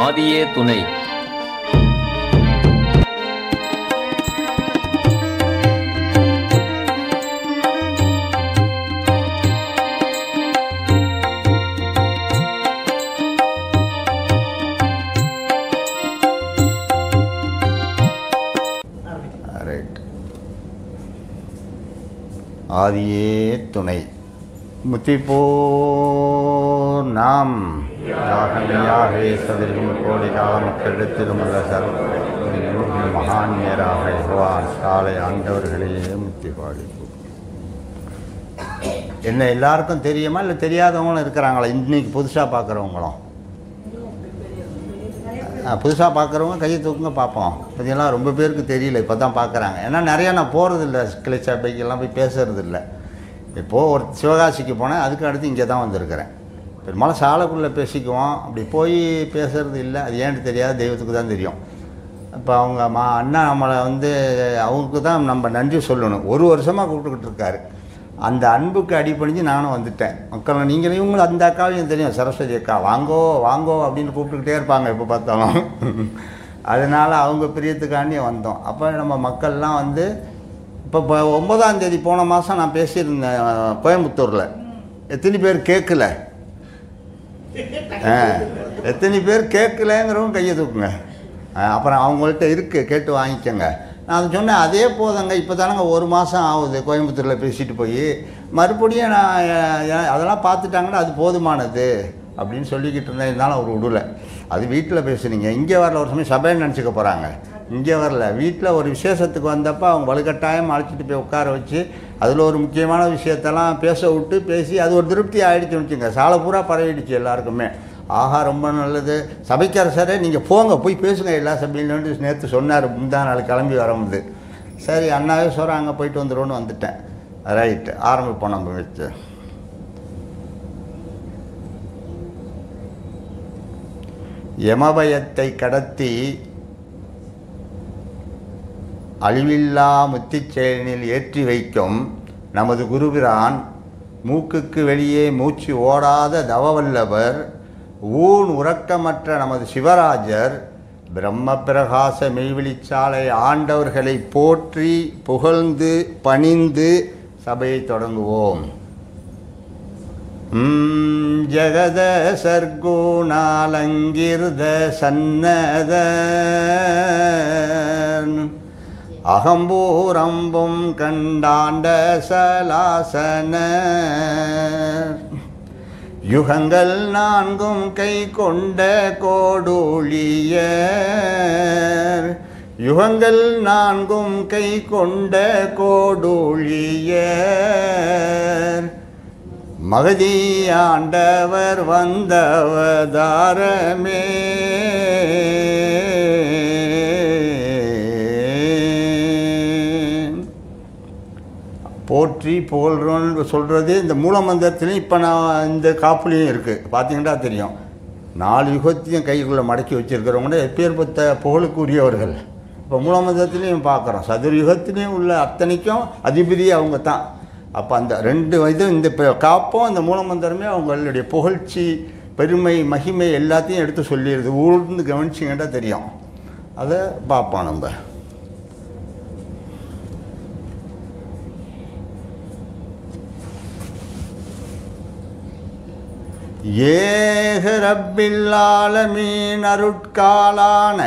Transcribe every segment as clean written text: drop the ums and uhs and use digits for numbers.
ஆதியே துணை. ஆதியே துணை. முத்திப்போர் நாம் யாகவே சதிலும் கோடி கால மக்களிடத்திலும் உள்ள மகான்யராக பகவான் சாலை ஆண்டவர்களையே முத்தி பாடிப்போம். என்ன எல்லாருக்கும் தெரியுமா இல்லை தெரியாதவங்களும் இருக்கிறாங்களா? இன்னைக்கு புதுசாக பார்க்குறவங்களும் புதுசாக பார்க்குறவங்க கையை தூக்குங்க பார்ப்போம். இதெல்லாம் ரொம்ப பேருக்கு தெரியல, இப்போ தான் பார்க்குறாங்க. ஏன்னா நிறையா நான் போகிறதில்ல, கிளை சபைக்கெல்லாம் போய் பேசுறதில்ல. இப்போது ஒரு சிவகாசிக்கு போனேன், அதுக்கு அடுத்து இங்கே தான் வந்திருக்கிறேன். பெரும்பாலும் சாலைக்குள்ளே பேசிக்குவோம், அப்படி போய் பேசுறது இல்லை. அது ஏன்னு தெரியாது, தெய்வத்துக்கு தான் தெரியும். இப்போ அவங்க அண்ணா நம்மளை அவங்களுக்கு தான் நம்ம நன்றி சொல்லணும். ஒரு வருஷமாக கூப்பிட்டுக்கிட்டு இருக்காரு. அந்த அன்புக்கு அடிப்பணிஞ்சு நானும் வந்துட்டேன். மக்கள் நீங்களும் இவங்களும் அந்த அக்காவையும் தெரியும், சரஸ்வதி அக்கா வாங்கோ வாங்கோ அப்படின்னு கூப்பிட்டுக்கிட்டே இருப்பாங்க எப்போ பார்த்தாலும். அதனால் அவங்க பிரியத்துக்காண்டி வந்தோம். அப்போ நம்ம மக்கள்லாம் இப்போ 9ஆம் தேதி போன மாதம் நான் பேசியிருந்தேன் கோயம்புத்தூரில். எத்தனை பேர் கேட்கல? எத்தனை பேர் கேட்கலங்கிறவங்க கையை தூக்குங்க. அப்புறம் அவங்கள்ட்ட இருக்குது, கேட்டு வாங்கிக்கோங்க. நான் அதை சொன்னேன், அதே போதங்க. இப்போ தானங்க ஒரு மாதம் ஆகுது கோயம்புத்தூரில் பேசிட்டு போய், மறுபடியும் நான் அதெல்லாம் பார்த்துட்டாங்கன்னா அது போதுமானது அப்படின்னு சொல்லிக்கிட்டு இருந்தேன். இருந்தாலும் அவர் விடலை. அது வீட்டில் பேசுனீங்க, இங்கே வரல. ஒரு சமயம் சபையை நினச்சிக்க போகிறாங்க, இங்கே வரல. வீட்டில் ஒரு விசேஷத்துக்கு வந்தப்போ அவங்க வலுக்கட்டாயம் அழைச்சிட்டு போய் உட்கார வச்சு அதில் ஒரு முக்கியமான விஷயத்தெல்லாம் பேச விட்டு பேசி அது ஒரு திருப்தி ஆகிடுச்சுன்னு வச்சுங்க. சாலை பூரா பரவிடுச்சு எல்லாருக்குமே. ஆஹா ரொம்ப நல்லது, சபைக்கரசரே நீங்கள் போங்க போய் பேசுங்க எல்லா சபையிலேருந்து நேற்று சொன்னார். முந்தா நாள் கிளம்பி வரும்போது சரி அண்ணாவே சொல்கிறேன், அங்கே போயிட்டு வந்துடும்னு வந்துட்டேன். ரைட்டு, ஆரம்பிப்போம் நம்ம வச்சு. யமபயத்தை கடத்தி அழிவில்லா முத்திச்செயலில் ஏற்றி வைக்கும் நமது குருபிரான், மூக்குக்கு வெளியே மூச்சு ஓடாத தவவல்லவர், ஊன் உறக்கமற்ற நமது சிவராஜர், பிரம்ம பிரகாச மெய்வெளிச்சாலை ஆண்டவர்களை போற்றி புகழ்ந்து பணிந்து சபையை தொடங்குவோம். ஜகத சர்க்குணாலங்கிருத சன்னத அகம்பூரம்பும் கண்டாண்ட சலாசன, யுகங்கள் 4 கை கொண்ட கோடூழியர், யுகங்கள் 4 கை கொண்ட கோடூழியர், மகதியாண்டவர் வந்தவதாரமே. போற்றி புகழ்றோன்னு சொல்கிறது இந்த மூலமந்திரத்துலேயும் இப்போ நான் இந்த காப்புலேயும் இருக்குது. பார்த்தீங்கன்னா தெரியும், 4 யுகத்தையும் கைக்குள்ளே மடக்கி வச்சுருக்கிறவங்க எப்பேற்பட்ட புகழுக்குரியவர்கள். இப்போ மூலமந்திரத்துலேயும் பார்க்குறோம், சதுர்யுகத்துலேயும் உள்ள அத்தனைக்கும் அதிபதி அவங்க தான். அப்போ அந்த 2 இந்த காப்பும் அந்த மூலமந்திரமே அவங்களுடைய புகழ்ச்சி பெருமை மகிமை எல்லாத்தையும் எடுத்து சொல்லிடுது. ஊர்ந்து கவனிச்சிங்கன்னா தெரியும். அதை பார்ப்போம் நம்ம. ஏக ரப்பில் ஆலமீன் அருட்காலான,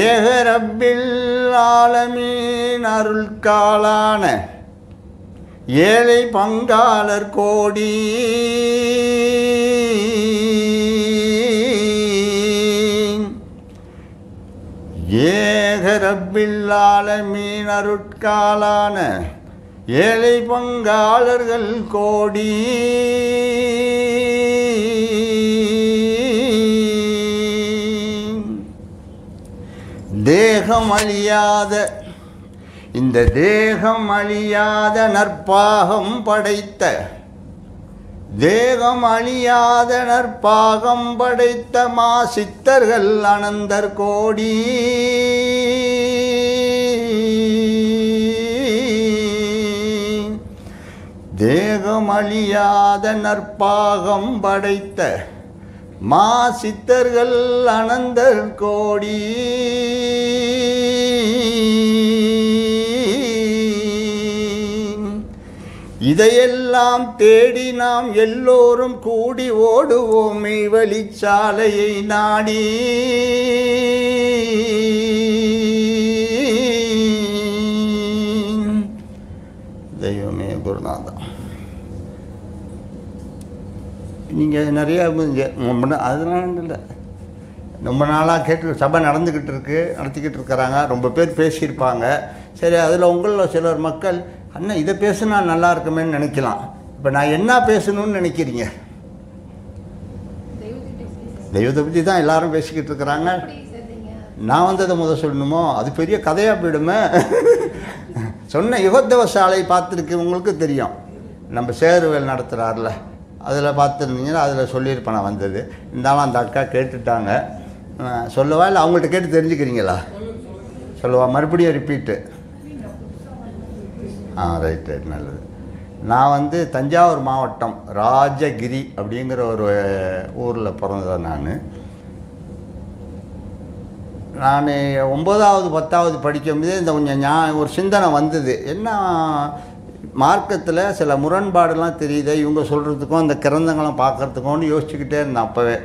ஏக ரப்பில் ஆலமீன் அருட்காலான, ஏழை பங்காளர் கோடி ஏக ரப்பில் ஆலமீன் அருட்காலான, ஏழை பங்காளர்கள் கோடி, தேகம் அழியாத இந்த தேகம் அழியாத நற்பாகம் படைத்த, தேகம் அழியாத நற்பாகம் படைத்த மா சித்தர்கள் அனந்தர் கோடி, தேகம் அழியாத நற்பாகம் படைத்த மா சித்தர்கள் அனந்தர் கோடி இதையெல்லாம் தேடி நாம் எல்லோரும் கூடி ஓடுவோம் வழிச்சாலையை நாடி. தெய்வமே குருநாதா, நீங்கள் நிறையா அதெல்லாம் இல்லை, ரொம்ப நாளாக சபை நடத்திக்கிட்டு இருக்கிறாங்க, ரொம்ப பேர் பேசியிருப்பாங்க. சரி, அதில் உங்களில் சிலர் மக்கள் அண்ணா இதை பேசுனா நல்லா இருக்குமேன்னு நினைக்கலாம். இப்போ நான் என்ன பேசணும்னு நினைக்கிறீங்க? தெய்வத்தை பற்றி தான் எல்லாரும் பேசிக்கிட்டு இருக்கிறாங்க. நான் வந்து அதை சொல்லணுமோ? அது பெரிய கதையாக போயிடுமே. சொன்ன யுகத்தவ சாலை பார்த்துருக்கவங்களுக்கு தெரியும், நம்ம சேருவேல் நடத்துகிறார்ல, அதில் பார்த்துருந்தீங்கன்னா அதில் சொல்லியிருப்பேன் நான் வந்தது. இருந்தாலும் அந்த அக்கா கேட்டுட்டாங்க. சொல்லவா இல்லை அவங்கள்ட்ட கேட்டு தெரிஞ்சுக்கிறீங்களா? சொல்லவா? மறுபடியும் ரிப்பீட்டு. ரைட், நல்லது. நான் வந்து தஞ்சாவூர் மாவட்டம் ராஜகிரி அப்படிங்கிற ஒரு ஊரில் பிறந்ததான். நான் 9வது 10வது படிக்கும்போது இந்த கொஞ்சம் ஒரு சிந்தனை வந்தது. என்ன மார்க்கத்தில் சில முரண்பாடுலாம் தெரியுது, இவங்க சொல்கிறதுக்கும் அந்த கிரந்தங்களும் பார்க்குறதுக்கும்னு யோசிச்சுக்கிட்டே இருந்தேன் அப்போவே.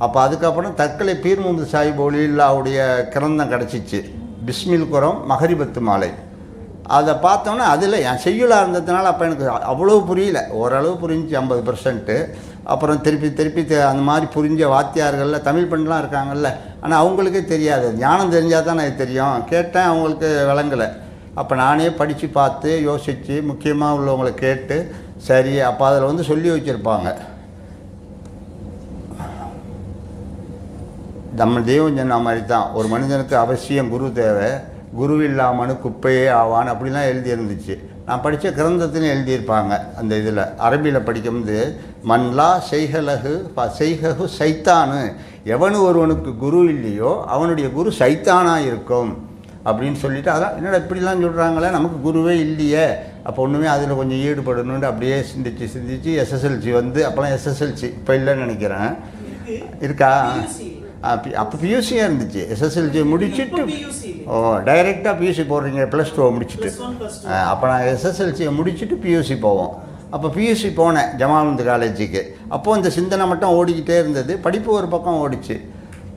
அப்போ அதுக்கப்புறம் தக்கலை பீர் முகமது சாஹிப் ஒலியுல்லாவுடைய கிரந்தம் கிடச்சிச்சு, பிஸ்மில் குரம் மகரிபத்து மாலை. அதை பார்த்தோன்னே அதில் என் செய்யுளாக இருந்ததுனால அப்போ எனக்கு அவ்வளோ புரியல, ஓரளவு புரிஞ்சு 50%. அப்புறம் திருப்பி அந்த மாதிரி புரிஞ்ச வாத்தியார்களில் தமிழ் பெண்லாம் இருக்காங்கல்ல, ஆனால் அவங்களுக்கே தெரியாது, ஞானம் தெரிஞ்சால் தான் எனக்கு தெரியும். கேட்டேன், அவங்களுக்கு விளங்கலை. அப்போ நானே படித்து பார்த்து யோசித்து முக்கியமாக உள்ளவங்களை கேட்டு, சரி அப்போ அதில் வந்து சொல்லி வச்சுருப்பாங்க, நம்ம தெய்வம் சொன்ன மாதிரி தான் ஒரு மனிதனுக்கு அவசியம் குரு தேவை, குரு இல்லாமனு குப்பையே ஆவான் அப்படிலாம் எழுதியிருந்துச்சு. நான் படித்த கிரந்தத்தின்னு எழுதியிருப்பாங்க. அந்த இதில் அரபியில் படிக்கும்போது மன்லா செய்ககு சைத்தானு, எவனு ஒருவனுக்கு குரு இல்லையோ அவனுடைய குரு சைத்தானாக இருக்கும் அப்படின்னு சொல்லிவிட்டு, அதான் என்னடா இப்படிலாம் சொல்கிறாங்களே, நமக்கு குருவே இல்லையே, அப்போ ஒன்றுமே அதில் கொஞ்சம் ஈடுபடணுன்னு அப்படியே சிந்திச்சு எஸ்எஸ்எல்சி வந்து, அப்போலாம் எஸ்எஸ்எல்சி இப்போ இல்லைன்னு நினைக்கிறேன், இருக்கா? அப்போ பியூசியாக இருந்துச்சு. எஸ்எஸ்எல்சி முடிச்சுட்டு டைரெக்டாக பியூசி போடுறீங்க, +2 முடிச்சுட்டு. அப்போ நான் எஸ்எஸ்எல்சியை முடிச்சுட்டு பியூசி போவோம். அப்போ பியூசி போனேன் ஜமாலுந்து காலேஜுக்கு. அப்போது இந்த சிந்தனை மட்டும் ஓடிக்கிட்டே இருந்தது, படிப்பு ஒரு பக்கம் ஓடிச்சு.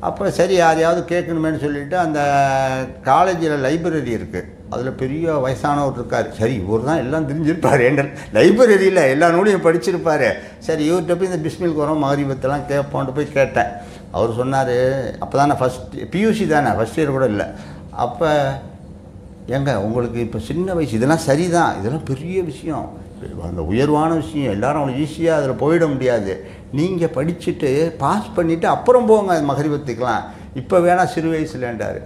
அப்போ சரி யாரையாவது கேட்கணுமேனு சொல்லிவிட்டு, அந்த காலேஜில் லைப்ரரி இருக்குது, அதில் பெரிய வயசானவர் இருக்கார். சரி இவர் தான் எல்லாம் தெரிஞ்சிருப்பார், ஏண்டல் லைப்ரரியில் எல்லா நூலையும் படிச்சிருப்பார். சரி இவர்கிட்ட போய் இந்த பிஸ்மில் குரம் மகரிபத்தெல்லாம் கேட்போன்ட்டு போய் கேட்டேன். அவர் சொன்னார், அப்போ தான் நான் ஃபஸ்ட் பியூசி தானே, ஃபஸ்ட் இயர் கூட இல்லை. அப்போ ஏங்க உங்களுக்கு இப்போ சின்ன வயசு, இதெல்லாம் சரி தான், இதெல்லாம் பெரிய விஷயம், அந்த உயர்வான விஷயம், எல்லோரும் அவ்வளோ ஈஸியாக அதில் போயிட முடியாது. நீங்கள் படிச்சுட்டு பாஸ் பண்ணிவிட்டு அப்புறம் போங்க மகரிபத்துக்கெலாம், இப்போ வேணால் சிறு வயசுலேண்டார்.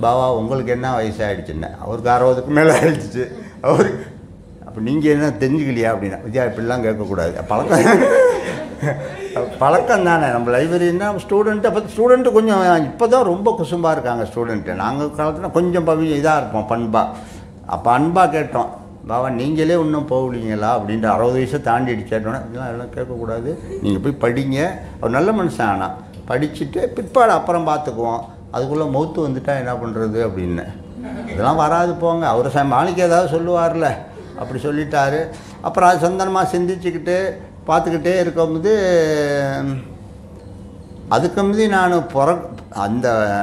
பாவா உங்களுக்கு என்ன வயசாகிடுச்சுன்னு, அவருக்கு 60க்கு மேலே ஆகிடுச்சு. அவர் அப்போ நீங்கள் என்ன தெரிஞ்சுக்கலையா அப்படின்னா, வித்யா இப்படிலாம் கேட்கக்கூடாது, பழக்கம் தானே. நம்ம லைப்ரரின்னா ஸ்டூடெண்ட்டு, அப்போ ஸ்டூடெண்ட்டு கொஞ்சம் இப்போ தான் ரொம்ப குசும்பாக இருக்காங்க ஸ்டூடெண்ட்டு. நாங்கள் காலத்தில் கொஞ்சம் இதாக இருப்போம், பண்பாக. அப்போ அன்பாக கேட்டோம், பாவா நீங்களே இன்னும் போகலீங்களா அப்படின்ட்டு, 60 வயசை தாண்டி கேட்டோன்னே, இதெல்லாம் எல்லாம் கேட்கக்கூடாது, நீங்கள் போய் படிங்க, அவர் நல்ல மனுஷன். ஆனால் படிச்சுட்டு பிற்பாடு அப்புறம் பார்த்துக்குவோம், அதுக்குள்ளே மௌத்து வந்துட்டால் என்ன பண்ணுறது அப்படின்னு. இதெல்லாம் வராது போங்க, அவர் மாணிக்க ஏதாவது சொல்லுவார்ல, அப்படி சொல்லிட்டாரு. அப்புறம் அது சொந்தமாக சிந்திச்சுக்கிட்டு பார்த்துக்கிட்டே இருக்கும்போது, அதுக்கு முந்தி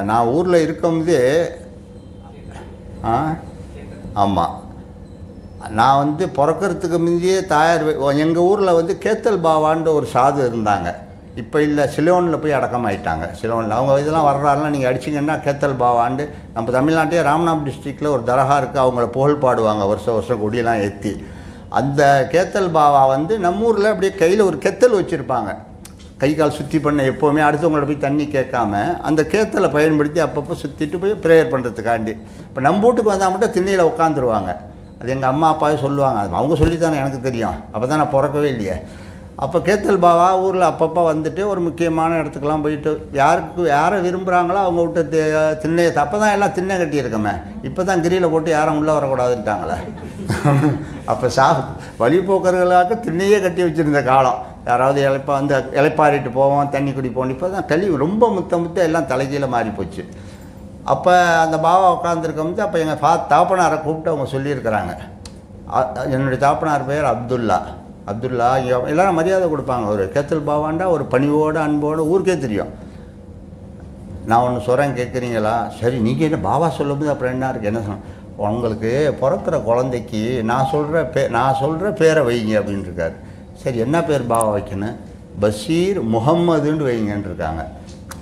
நான் ஊரில் இருக்கும்போது, ஆமாம், நான் வந்து பிறக்கிறதுக்கு முந்தையே தாயார் எங்கள் ஊரில் வந்து கேத்தல் பாவான்னு ஒரு சாது இருந்தாங்க. இப்போ இல்லை, சிலோனில் போய் அடக்கமாயிட்டாங்க. சிலோனில் அவங்க இதெல்லாம் வர்றாருலாம் நீங்கள் அடிச்சிங்கன்னா கேத்தல் பாவாண்டு, நம்ம தமிழ்நாட்டையே ராமநாத் டிஸ்ட்ரிக்டில் ஒரு தரகா இருக்குது, அவங்கள புகழ் பாடுவாங்க வருஷம் கொடியெல்லாம் ஏற்றி. அந்த கேத்தல் பாவா வந்து நம்ம ஊரில் அப்படியே கையில் ஒரு கெத்தல் வச்சுருப்பாங்க, கை கால் சுற்றி பண்ண, எப்போவுமே அடுத்தவங்கள போய் தண்ணி கேட்காம அந்த கேத்தலை பயன்படுத்தி அப்பப்போ சுற்றிட்டு போய் ப்ரேயர் பண்ணுறதுக்காண்டி. இப்போ நம்ம வீட்டுக்கு வந்தால் மட்டும் திண்ணையில் உட்காந்துருவாங்க. அது எங்கள் அம்மா அப்பாவே சொல்லுவாங்க, அது அவங்க சொல்லித்தானே எனக்கு தெரியும், அப்போ தான் நான் பிறக்கவே இல்லையே. அப்போ கேத்தல் பாவா ஊரில் அப்பப்போ வந்துட்டு ஒரு முக்கியமான இடத்துக்கெல்லாம் போயிட்டு யாரை விரும்புகிறாங்களோ அவங்க விட்டு திண்ணையை அப்போ தான் எல்லாம் திண்ணை கட்டியிருக்கோமே. இப்போ தான் கிரியில் போட்டு யாரும் உள்ளே வரக்கூடாதுன்ட்டாங்களே. அப்போ வழிபோக்கர்களாக திண்ணையே கட்டி வச்சுருந்த காலம். யாராவது இலைப்பாரிட்டு போவோம், தண்ணி குடிப்போம். இப்போ தான் ரொம்ப முத்த எல்லாம் தலைகீழ மாறி போச்சு. அப்போ அந்த பாவா உட்காந்துருக்கோம். அப்போ எங்கள் தாப்பனாரை கூப்பிட்டு அவங்க சொல்லியிருக்கிறாங்க. என்னுடைய தாப்பனார் பேர் அப்துல்லா. எல்லோரும் மரியாதை கொடுப்பாங்க. ஒரு கேத்தல் பாவாண்டா ஒரு பணிவோடு அன்போடு ஊருக்கே தெரியும். நான் ஒன்று சொல்கிறேன், கேட்குறீங்களா? சரி, நீங்கள் என்ன பாவா சொல்லும்போது அப்புறம் என்ன இருக்குது? என்ன சொன்ன, உங்களுக்கு பிறக்கிற குழந்தைக்கு நான் சொல்கிற பேரை வைங்க அப்படின்னு இருக்காரு. சரி, என்ன பேர் பாவா வைக்கணும்? பஷீர் முகம்மதுன்னு வைங்கன்னு இருக்காங்க.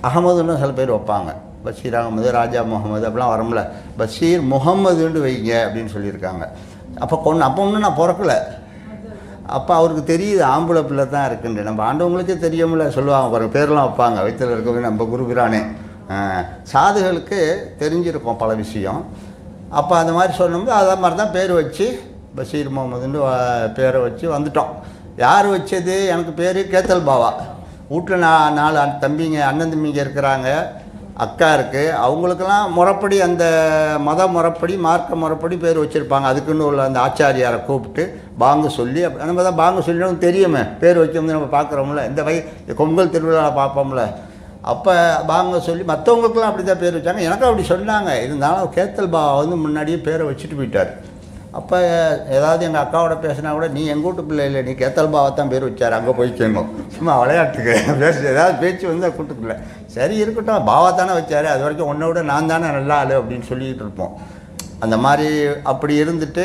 அகமதுன்னு சில பேர் வைப்பாங்க. பஷீர் அகமது, ராஜா முகமது அப்படிலாம் வரும்ல. பஷீர் முகம்மதுன்னு வைங்க அப்படின்னு சொல்லியிருக்காங்க. அப்போ ஒன்றும் நான் பிறக்கலை. அப்போ அவருக்கு தெரியுது ஆம்பளை பிள்ளை தான் இருக்குன்னு. நம்ம ஆண்டவங்களுக்கே தெரியும்ல, சொல்லுவாங்க பாருங்கள், பேரெலாம் வைப்பாங்க. வயிற்றில் இருக்கவே நம்ம குருபிரானே சாதுகளுக்கு தெரிஞ்சிருக்கோம் பல விஷயம். அப்போ அந்த மாதிரி சொன்னோம்னா அதே மாதிரி தான் பேர் வச்சு பஷீர் முகமதுன்னு பேரை வச்சு வந்துட்டோம். யார் வச்சது? எனக்கு பேர் கேத்தல் பாவா. வீட்டில் 4 தம்பிங்க, அண்ணன் தம்பிங்க இருக்கிறாங்க, அக்கா இருக்குது. அவங்களுக்கெல்லாம் முறைப்படி அந்த மத முறைப்படி மார்க்க முறைப்படி பேர் வச்சுருப்பாங்க. அதுக்குன்னு உள்ள அந்த ஆச்சாரியாரை கூப்பிட்டு பாங்கு சொல்லி, நம்ம தான் பாங்கு சொல்லிடும் தெரியுமே, பேர் வைக்கணும்னு நம்ம பார்க்குறோம்ல, இந்த பொங்கல் திருவிழாவில் பார்ப்போம்ல. அப்போ பாங்க சொல்லி மற்றவங்களுக்கெல்லாம் அப்படி தான் பேர் வச்சாங்க. எனக்கும் அப்படி சொன்னாங்க. இருந்தாலும் கேத்தல் பாவா முன்னாடியே பேரை வச்சுட்டு போயிட்டார். அப்போ ஏதாவது எங்கள் அக்காவோட பேசினா கூட, நீ எங்கள் வீட்டு பிள்ளை இல்லை, நீ கேத்தல் பாவா தான் பேர் வச்சார், அங்கே போய்க்கணும், சும்மா விளையாட்டுக்கு ஏதாவது பேச்சு கூட்டுக்குள்ள. சரி இருக்கட்டும், பாவா தானே வச்சார், அது வரைக்கும் உன்னை விட நான் தானே நல்லா ஆளு அப்படின்னு சொல்லிக்கிட்டு இருப்போம். அந்த மாதிரி அப்படி இருந்துட்டு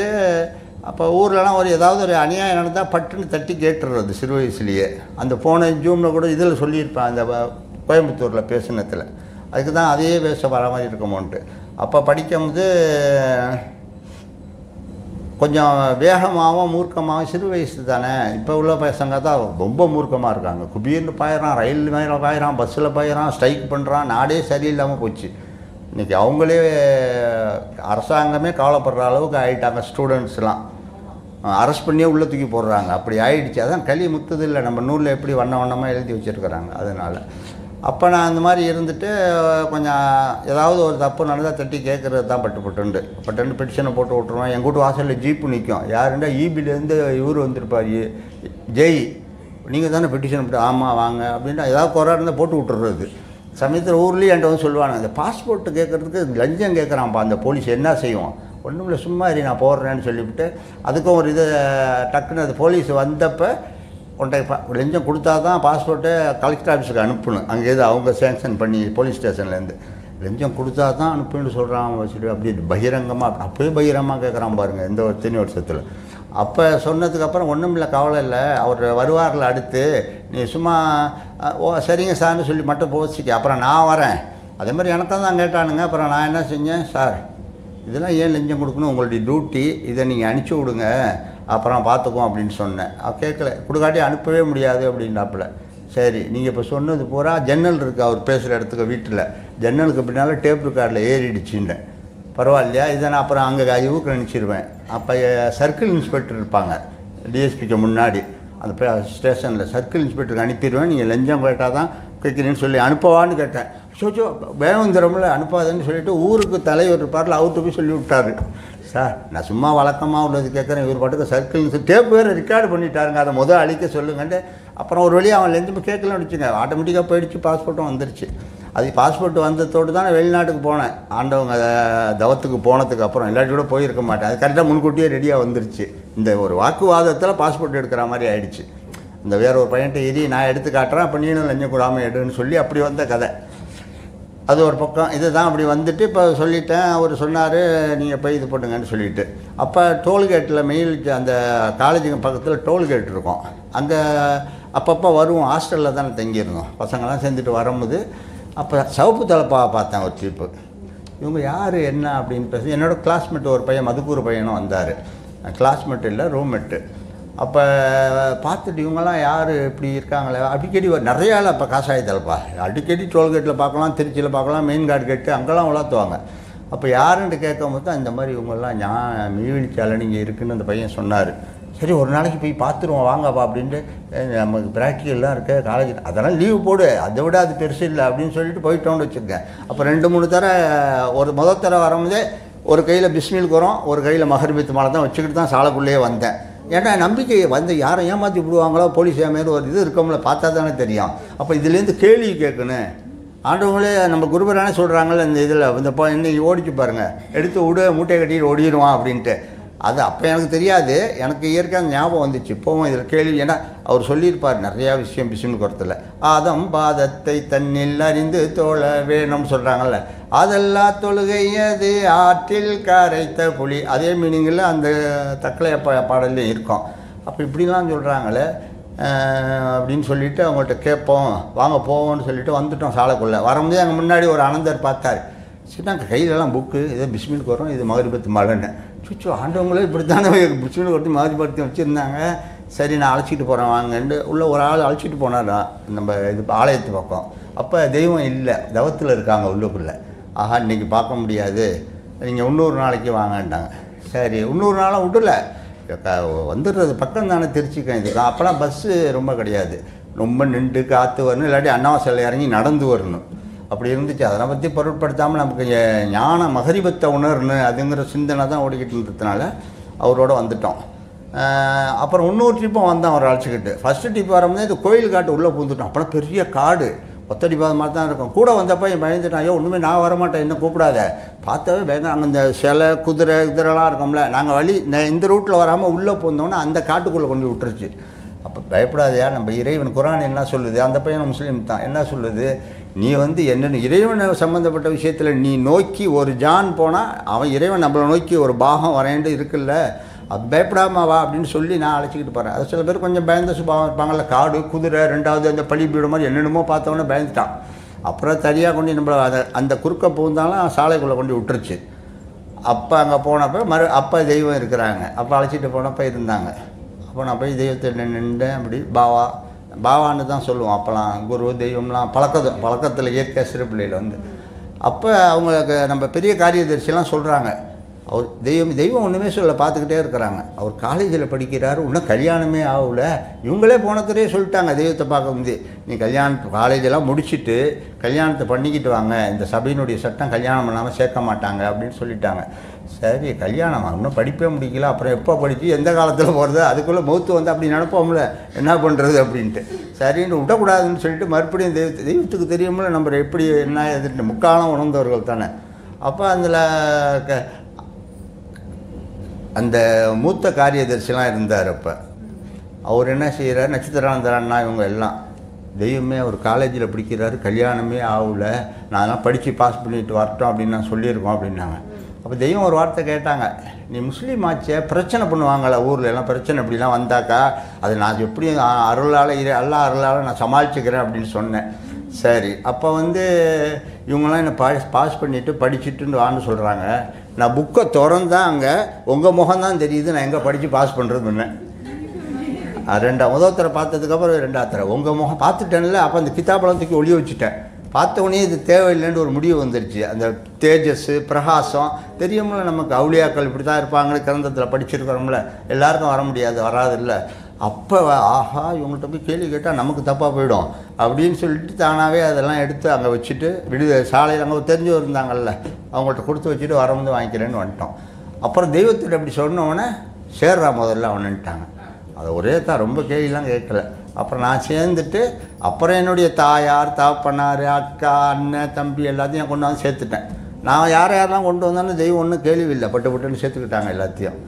அப்போ ஊர்லலாம் ஏதாவது ஒரு அநியாயம் நடந்தால் பட்டுன்னு தட்டி கேட்டுடுறது சிறு வயசுலேயே. அந்த போன ஜூமில் கூட இதில் சொல்லியிருப்பேன், அந்த கோயம்புத்தூரில் பேசினத்தில். அதுக்கு தான் அதே பேச வர மாதிரி இருக்குமோன்ட்டு. அப்போ படிக்கும்போது கொஞ்சம் வேகமாகவும் மூர்க்கமாகவும், சிறு வயசு தானே. இப்போ உள்ள பசங்க தான் ரொம்ப மூர்க்கமாக இருக்காங்க. குபீர்னு பாயிறான், ரயில் மேலே பாயிறான், பஸ்ஸில் பாயிறான், ஸ்ட்ரைக் பண்ணுறான். நாடே சரியில்லாமல் போச்சு. இன்றைக்கி அவங்களே அரசாங்கமே கவலைப்படுற அளவுக்கு ஆகிட்டாங்க. ஸ்டூடெண்ட்ஸ்லாம் அரெஸ்ட் பண்ணியே உள்ளே தூக்கி போடுறாங்க. அப்படி ஆகிடுச்சு. அதான் களி முத்துது இல்லை, நம்ம நூலில் எப்படி வண்ணமாக எழுதி வச்சுருக்கிறாங்க. அதனால் அப்போ நான் அந்த மாதிரி இருந்துட்டு கொஞ்சம் ஏதாவது ஒரு தப்பு நடந்தால் தட்டி கேட்குறது தான் பட்டுண்டு பெட்டிஷனை போட்டு விட்ருவேன். எங்கள் வீட்டு வாசலில் ஜீப்பு நிற்கும். யாருண்டா ஈபிலேருந்து இவர் வந்திருப்பார், ஜெய், நீங்கள் தானே பெட்டிஷன் போட்டு, ஆமாம் வாங்க அப்படின்ட்டு ஏதாவது குறை இருந்தால் போட்டு விட்டுறது. சமயத்தில் ஊர்லேயும் என்கிட்ட சொல்லுவாங்க, அந்த பாஸ்போர்ட்டு கேட்குறதுக்கு லஞ்சம் கேட்குறான்ப்பா அந்த போலீஸ், என்ன செய்வோம்? ஒன்றும் இல்லை, சும்மா இரு, நான் போடுறேன்னு சொல்லிவிட்டு அதுக்கும் ஒரு இது டக்குன்னு அது போலீஸ் வந்தப்போ உன்னை லஞ்சம் கொடுத்தா தான் பாஸ்போர்ட்டை கலெக்டர் ஆஃபீஸுக்கு அனுப்பணும். அங்கேருந்து அவங்க சேங்ஷன் பண்ணி போலீஸ் ஸ்டேஷன்லேருந்து லஞ்சம் கொடுத்தா தான் அனுப்புன்னு சொல்கிறான் வச்சுட்டு. அப்படி பகிரங்கமாக அப்போயே பகிரங்கமாக கேட்குறான் பாருங்கள் இந்த இத்தனை வருஷத்தில். அப்போ சொன்னதுக்கப்புறம் ஒன்றும் இல்லை, கவலை இல்லை, அவர் வருவாரில் அடுத்து, நீ சும்மா சரிங்க சார்னு சொல்லி மட்டும் போச்சிக்க, அப்புறம் நான் வரேன். அதே மாதிரி எனக்கும் தான் கேட்டானுங்க. அப்புறம் நான் என்ன செஞ்சேன், சார் இதெல்லாம் ஏன் லஞ்சம் கொடுக்கணும், உங்களுடைய டியூட்டி, இதை நீங்கள் அனுப்பிச்சி விடுங்க, அப்புறம் பார்த்துக்குவோம் அப்படின்னு சொன்னேன். கேட்கல, கொடுக்காட்டி அனுப்பவே முடியாது அப்படின்னாப்புல. சரி, நீங்கள் இப்போ சொன்னது பூரா ஜன்னல் இருக்குது அவர் பேசுகிற இடத்துக்கு, வீட்டில் ஜன்னலுக்கு பின்னால் டேப் ரெக்கார்டில் ஏறிடுச்சுட்டேன். பரவாயில்லையா, இதை நான் அப்புறம் அங்கே இவுக்கு நினச்சிடுவேன். அப்போ சர்க்கிள் இன்ஸ்பெக்டர் இருப்பாங்க டிஎஸ்பிக்கு முன்னாடி, அந்த ஸ்டேஷனில் சர்க்கிள் இன்ஸ்பெக்டருக்கு அனுப்பிடுவேன். நீங்கள் லஞ்சம் கேட்டால் தான் கேட்குறீன்னு சொல்லி அனுப்பவான்னு கேட்டேன். சோச்சோ வேணுந்திரமில்ல அனுப்பாதுன்னு சொல்லிவிட்டு ஊருக்கு தலைவர் இருப்பார்ல, அவர்கிட்ட போய் சொல்லி விட்டார். சார் நான் சும்மா வழக்கமாக உள்ளது கேட்குறேன், இவர் பாட்டுக்கு சர்க்கிள் டேப் வேறு ரெக்கார்டு பண்ணிட்டாருங்க, அதை அழிக்க சொல்லுங்கன்ட்டு. அப்புறம் ஒரு வழியாக அவன் லஞ்சம் கேட்கலன்னு வச்சுங்க, ஆட்டோமேட்டிக்காக போயிடுச்சு, பாஸ்போர்ட்டும் வந்துருச்சு. அது பாஸ்போர்ட் வந்ததோடு தான் வெளிநாட்டுக்கு போனேன். ஆண்டவங்க தவத்துக்கு போனதுக்கு அப்புறம் இல்லாட்டி கூட போயிருக்க மாட்டேன். அது கரெக்டாக முன்கூட்டியே ரெடியாக வந்துருச்சு. இந்த ஒரு வாக்குவாதத்தில் பாஸ்போர்ட் எடுக்கிற மாதிரி ஆயிடுச்சு. இந்த வேற ஒரு பையன்கிட்ட நான் எடுத்து காட்டுறேன், அப்போ நீனும் லஞ்சம் கூடாமல் எடுன்னு சொல்லி அப்படி வந்த கதை. அது ஒரு பக்கம். இது தான் அப்படி வந்துட்டு இப்போ சொல்லிட்டேன். அவர் சொன்னார் நீங்கள் போய் இது பண்ணுங்கன்னு சொல்லிவிட்டு. அப்போ டோல்கேட்டில் அந்த காலேஜுக்கு பக்கத்தில் டோல்கேட் இருக்கும். அங்கே அப்பப்போ வருவோம், ஹாஸ்டலில் தானே தங்கியிருந்தோம், பசங்கள்லாம் சேர்ந்துட்டு வரும்போது அப்போ சவப்பு தலைப்பாவை பார்த்தேன் ஒரு டீப்பு. இவங்க யார் என்ன அப்படின்னு பேச, என்னோடய கிளாஸ்மேட் ஒரு பையன், மதுக்கூர் பையனும் வந்தார். கிளாஸ்மேட் இல்லை, ரூம்மேட்டு. அப்போ பார்த்துட்டு இவங்கெல்லாம் யார் இப்படி இருக்காங்களே, அடிக்கடி நிறையா இல்லை. இப்போ காசாய தலைப்பா அடிக்கடி டோல்கேட்டில் பார்க்கலாம், திருச்சியில் பார்க்கலாம், மெயின் கார்டு கேட்டு அங்கெல்லாம் வளர்த்துவாங்க. அப்போ யாருன்னு கேட்கும் போது இந்த மாதிரி இவங்கெல்லாம் மெய்வெளிச்சாலை நீங்கள் இருக்குன்னு அந்த பையன் சொன்னார். சரி ஒரு நாளைக்கு போய் பார்த்துருவோம் வாங்கப்பா அப்படின்ட்டு, நமக்கு ப்ராக்டிக்கல்லாம் இருக்க காலேஜ் அதெல்லாம் லீவு போடு, அதை விட அது பெருசு இல்லை அப்படின்னு சொல்லிட்டு போயிட்டோன்னு வச்சுருக்கேன். அப்போ 2-3 தடவை ஒரு முதல் தடவை வரும்போதே ஒரு கையில் பிஸ்மில் குரோம், ஒரு கையில் மகரிபத்து மாலை தான் வச்சுக்கிட்டு தான் சாலைக்குள்ளேயே வந்தேன். ஏன்னா நம்பிக்கை வந்து யாரை ஏமாற்றி விடுவாங்களோ போலீஸ் ஏமாரி ஒரு இது இருக்கோம்ல, பார்த்தா தானே தெரியும். அப்போ இதுலேருந்து கேள்வி கேட்கணும். ஆண்டவங்களே நம்ம குருபரானே சொல்கிறாங்கல்ல இந்த இதில் இந்த இன்னைக்கு ஓடிச்சு பாருங்கள், எடுத்து விடு மூட்டையை கட்டிட்டு ஓடிடுவான் அப்படின்ட்டு. அது அப்போ எனக்கு தெரியாது, எனக்கு இயற்கையாக ஞாபகம் வந்துச்சு. இப்போவும் இதில் கேள்வி, ஏன்னா அவர் சொல்லியிருப்பார் நிறையா விஷயம் பிஸ்மில் குரத்தில். ஆதம் பாதத்தை தன்னில் அறிந்து தோழ வேணும்னு சொல்கிறாங்கல்ல, அதெல்லாம் தொழுகையது ஆற்றில் கரைத்த புலி, அதே மீனிங்கில் அந்த தக்கலை பாடல்லையும் இருக்கும். அப்போ இப்படிலாம் சொல்கிறாங்களே அப்படின்னு சொல்லிவிட்டு அவங்கள்ட்ட கேட்போம், வாங்க போவோம்னு சொல்லிவிட்டு வந்துவிட்டோம். சாலைக்குள்ளே வரும்போதே அங்கே முன்னாடி ஒரு அனந்தர் பார்த்தார். சரி நாங்கள் கையிலலாம் புக்கு, இதை பிஸ்மிலுக்கு வரும், இது மகரிபத்து மாலைன்னு. சுச்சு ஆண்டவங்களே இப்படி தானே பிஸ்மிலுக்கு ஒருத்தி மகரிபத்து வச்சுருந்தாங்க. சரி நான் அழைச்சிட்டு போகிறேன் வாங்கன்னு உள்ள ஒரு ஆள் அழைச்சிட்டு போனார் நம்ம இது ஆலயத்து பக்கம். அப்போ தெய்வம் இல்லை, தவத்தில் இருக்காங்க உள்ளுக்குள்ளே. ஆஹா இன்றைக்கி பார்க்க முடியாது, நீங்கள் இன்னொரு நாளைக்கு வாங்கன்ட்டாங்க. சரி இன்னொரு நாளாக விடலை, வந்துடுறது பக்கம் தானே திருச்சிக்க. இதுக்கு அப்போலாம் பஸ்ஸு ரொம்ப கிடையாது, ரொம்ப நின்று காற்று வரணும், இல்லாட்டி அண்ணாவாசலில் இறங்கி நடந்து வரணும், அப்படி இருந்துச்சு. அதனை பற்றி பொருட்படுத்தாமல் நமக்கு ஞான மகரிபத்தை உணரணும் அதுங்கிற சிந்தனை தான் ஓடிக்கிட்டு இருந்ததுனால அவரோட வந்துட்டோம். அப்புறம் இன்னொரு ட்ரிப்பும் வந்தோம் அவர் அழைச்சிக்கிட்டு. ஃபஸ்ட்டு ட்ரிப் வரும்போது இந்த கோயில் காட்டு உள்ளே பூந்துட்டோம். அப்போலாம் பெரிய காடு, ஒத்தடிப்பாத மாதிரி தான் இருக்கும். கூட வந்தப்போ என் பயந்துட்டான், ஐயோ ஒன்றுமே நான் வரமாட்டேன் என்ன கூப்பிடாத. பார்த்தாவே பயங்கர அங்கே இந்த சிலை குதிரை இதெல்லாம் இருக்கோம்ல, நாங்கள் வழி இந்த ரூட்டில் வராமல் உள்ளே போந்தோன்னே அந்த காட்டுக்குள்ளே கொண்டு விட்டுருச்சு. அப்போ பயப்படாதையா, நம்ம இறைவன் குரான் என்ன சொல்லுது, அந்த பையன் முஸ்லீம் தான் என்ன சொல்லுது, நீ வந்து என்னென்ன இறைவனை சம்மந்தப்பட்ட விஷயத்தில் நீ நோக்கி ஒரு ஜான் போனால் அவன் இறைவன் நம்மளை நோக்கி ஒரு பாகம் வரையண்டு இருக்குல்ல, அது பயப்படாமல் வா அப்படின்னு சொல்லி நான் அழைச்சிக்கிட்டு போகிறேன். அது சில பேர் கொஞ்சம் பயந்த சுபாவம் இருப்பாங்கள்ல, காடு குதிரை ரெண்டாவது அந்த பள்ளிப்பீடு மாதிரி என்னென்னமோ பார்த்தவொன்னே பயந்துட்டான். அப்புறம் தனியாக கொண்டு நம்மளை அந்த குறுக்க போந்தாலும் சாலைக்குள்ளே கொண்டு விட்டுருச்சு. அப்போ அங்கே போனப்போ அப்போ தெய்வம் இருக்கிறாங்க. அப்போ அழைச்சிட்டு போனப்போ இருந்தாங்க. அப்போ நான் போய் தெய்வத்தை நின்றேன். அப்படி பாவான்னு தான் சொல்லுவோம். அப்போலாம் குரு தெய்வம்லாம் பழக்கத்தில் இயற்கை சிறு பிள்ளையில் வந்து அப்போ அவங்களுக்கு நம்ம பெரிய காரியதரிசிலாம் சொல்கிறாங்க, அவர் தெய்வம் ஒன்றுமே சொல்ல பார்த்துக்கிட்டே இருக்கிறாங்க. அவர் காலேஜில் படிக்கிறாரு, இன்னும் கல்யாணமே ஆகல. இவங்களே போனதுலேயே சொல்லிட்டாங்க தெய்வத்தை பார்க்க வந்து, நீ காலேஜெல்லாம் முடிச்சுட்டு கல்யாணத்தை பண்ணிக்கிட்டு வாங்க, இந்த சபையினுடைய சட்டம் கல்யாணம் பண்ணாமல் சேர்க்க மாட்டாங்க அப்படின்னு சொல்லிட்டாங்க. சரி கல்யாணம் இன்னும் படிப்பே முடிக்கல, அப்புறம் எப்போ படித்து எந்த காலத்தில் போகிறது, அதுக்குள்ளே மௌத்து வந்து அப்படி நினைப்போம்ல என்ன பண்ணுறது அப்படின்ட்டு. சரின்னு விடக்கூடாதுன்னு சொல்லிட்டு மறுபடியும் தெய்வத்துக்கு தெரியும்ல நம்ம எப்படி என்ன எதுட்டு முக்காலம் உணர்ந்தவர்கள் தானே. அப்போ அந்த மூத்த காரியதரிசிலாம் இருந்தார். அப்போ அவர் என்ன செய்கிறார், நட்சத்திரானந்தர் அண்ணா இவங்க எல்லாம் தெய்வமே அவர் காலேஜில் படிக்கிறாரு, கல்யாணமே ஆகல, நான் அதெல்லாம் படித்து பாஸ் பண்ணிட்டு வரட்டும் அப்படின்னு நான் சொல்லியிருக்கோம் அப்படின்னாங்க. அப்போ தெய்வம் ஒரு வார்த்தை கேட்டாங்க, நீ முஸ்லீம் ஆச்சே பிரச்சனை பண்ணுவாங்களே ஊரில் எல்லாம், பிரச்சனை இப்படிலாம் வந்தாக்கா அது நான் எப்படி அருளால் அருளால் நான் சமாளிச்சுக்கிறேன் அப்படின்னு சொன்னேன். சரி அப்போ வந்து இவங்களாம் என்னை பாஸ் பண்ணிவிட்டு படிச்சுட்டுன்னு வான்னு சொல்கிறாங்க. நான் புக்கை திறந்தான் அங்கே உங்கள் முகம்தான் தெரியுது, நான் எங்கே படித்து பாஸ் பண்ணுறதுன்னு. முதல் தடவை பார்த்ததுக்கப்புறம் ரெண்டாவது தடவை உங்கள் முகம் பார்த்துட்டேன்ல. அப்போ அந்த கிதாபெல்லாம் தூக்கி ஒளிய வச்சுட்டேன். பார்த்தவொடனே இது தேவையில்லைன்னு ஒரு முடிவு வந்துருச்சு. அந்த தேஜஸ் பிரகாசம் தெரியும்ல, நமக்கு அவுளியாக்கள் இப்படி தான் இருப்பாங்கன்னு கிரந்தத்தில் படிச்சிருக்கிறோம்ல, எல்லாருக்கும் வர முடியாது, வராது இல்லை. அப்போ ஆஹா இவங்கள்ட்ட போய் கேள்வி கேட்டால் நமக்கு தப்பாக போயிடும் அப்படின்னு சொல்லிட்டு தானாகவே அதெல்லாம் எடுத்து அங்கே வச்சுட்டு சாலையில் அங்கே தெரிஞ்சவர் இருந்தாங்கல்ல அவங்கள்ட்ட கொடுத்து வச்சுட்டு வரும்போது வாங்கிக்கிறேன்னு வந்துட்டோம். அப்புறம் தெய்வத்தில் அப்படி சொன்னவொடனே சேர்றா முதல்ல அவனுன்ட்டாங்க. அதை ஒரே தான் ரொம்ப கேள்விலாம் கேட்கல. அப்புறம் நான் சேர்ந்துட்டு அப்புறம் என்னுடைய தாயார் தாப்பனார் அக்கா அண்ணன் தம்பி எல்லாத்தையும் கொண்டு வந்து சேர்த்துட்டேன். நான் யாரெல்லாம் கொண்டு வந்தாலும் தெய்வம் ஒன்றும் கேள்வி இல்லை, பட்டுன்னு சேர்த்துக்கிட்டாங்க எல்லாத்தையும்.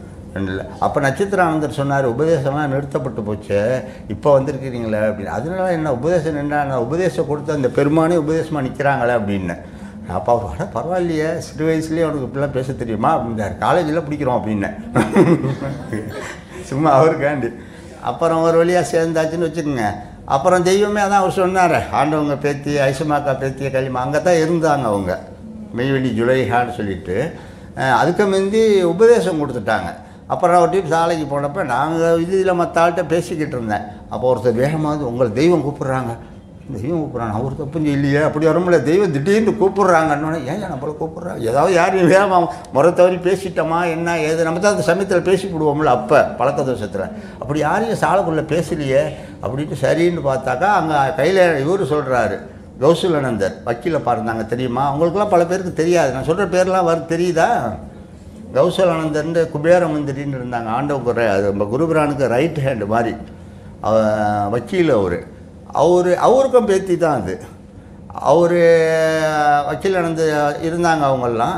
இல்லை அப்போ நட்சத்திரானந்தர் சொன்னார், உபதேசம்லாம் நிறுத்தப்பட்டு போச்சு, இப்போ வந்திருக்கிறீங்களே அப்படின்னு. அதனால என்ன உபதேசம் என்ன, உபதேசம் கொடுத்து அந்த பெருமானே உபதேசமாக நிற்கிறாங்களே அப்படின்னு. அப்போ அவர் பரவாயில்லையே சிறு வயசுலேயே அவனுக்கு இப்படிலாம் பேச தெரியுமா அப்படின்றார். காலேஜில் பிடிக்கிறோம் அப்படின்னு சும்மா அவருக்காண்டி. அப்புறம் ஒரு வழியாக சேர்ந்தாச்சுன்னு வச்சுக்கோங்க. அப்புறம் தெய்வமே அதான் அவர் சொன்னார், ஆண்டவங்க பேத்தி ஐசமாக்கா பேத்திய கலிமா அங்கே தான் இருந்தாங்க அவங்க, மெய்வெளி ஜுலைஹான்னு சொல்லிட்டு. அதுக்கு முந்தி உபதேசம் கொடுத்துட்டாங்க. அப்புறம் ஒரு டீப் சாலைக்கு போனப்போ நாங்கள் இதில் மற்ற ஆள்கிட்ட பேசிக்கிட்டு இருந்தேன். அப்போ ஒருத்தர் வேகமாக உங்களை தெய்வம் கூப்பிட்றாங்க. தெய்வம் கூப்பிட்றாங்க, அவர் தப்பும் இல்லையே, அப்படி வரும்ல, தெய்வம் திடீர்னு கூப்பிட்றாங்கன்னு ஏன் நம்மளை கூப்பிட்றா, ஏதாவது யாரையும் வேகமாக முறை தவறி பேசிட்டோமா என்ன ஏது, நம்ம தான் அந்த சமயத்தில் பேசிவிடுவோம்ல அப்போ பழக்க தோஷத்தில், அப்படி யாரையும் சாலைக்குள்ளே பேசலையே அப்படின்ட்டு சரின்னு பார்த்தாக்கா அங்கே கையில் இவர் சொல்கிறாரு, கௌசலானந்தர் வக்கீலை பார்த்தாங்க தெரியுமா, அவங்களுக்குலாம் பல பேருக்கு தெரியாது, நான் சொல்கிற பேர்லாம் தெரியுதா. கௌசலானந்தர்ந்து குபேர மந்திரின்னு இருந்தாங்க, ஆண்டவங்க அது நம்ம குருபிரானுக்கு ரைட் ஹேண்டு மாதிரி வக்கீல் அவருக்கும் பேத்தி தான் அது. அவர் வக்கீலானந்த இருந்தாங்க அவங்கெல்லாம்.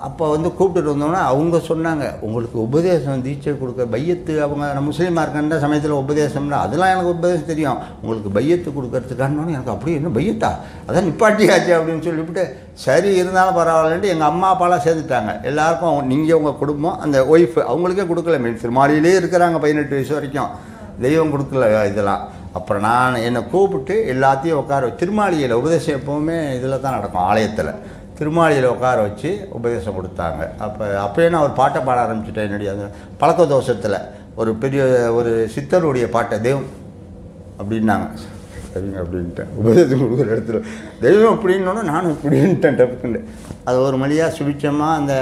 அப்போ கூப்பிட்டுட்டு வந்தோன்னா அவங்க சொன்னாங்க, உங்களுக்கு உபதேசம் தீட்சை கொடுக்க பையத்து, அவங்க நம்ம முஸ்லீமாக இருக்கின்ற சமயத்தில் உபதேசம்னா அதெல்லாம் எனக்கு உபதேசம் தெரியும், உங்களுக்கு பையத்து கொடுக்கறதுக்கானோன்னு எனக்கு அப்படியே என்ன பையத்தா, அதான் நிப்பாட்டியாச்சு அப்படின்னு சொல்லிவிட்டு சரி இருந்தாலும் பரவாயில்லன்ட்டு எங்கள் அம்மா அப்பாலாம் சேர்ந்துட்டாங்க. எல்லாருக்கும் நீங்கள் உங்கள் குடும்பம் அந்த ஒய்ஃபு அவங்களுக்கே கொடுக்கல, திருமாலியிலே இருக்கிறாங்க 18 வயசு வரைக்கும், தெய்வம் கொடுக்கல இதெல்லாம். அப்புறம் நான் என்னை கூப்பிட்டு எல்லாத்தையும் உட்கார திருமாளியில் உபதேசம் எப்போவுமே இதில் தான் நடக்கும், ஆலயத்தில் திருமாளியில் உட்கார வச்சு உபதேசம் கொடுத்தாங்க. அப்போயே நான் ஒரு பாட்டை பாட ஆரம்பிச்சுட்டேன். என்னுடைய அந்த பழக்க தோஷத்தில் ஒரு சித்தருடைய பாட்டை தெய்வம் அப்படின்னாங்க, சரிங்க அப்படின்ட்டேன். உபதேசம் கொடுக்குற இடத்துல தெய்வம் அப்படின்னோன்னா நானும் இப்படின்ட்டேன் டப்புக்குண்டு. அது ஒரு மொழியாக சுபிச்சமாக அந்த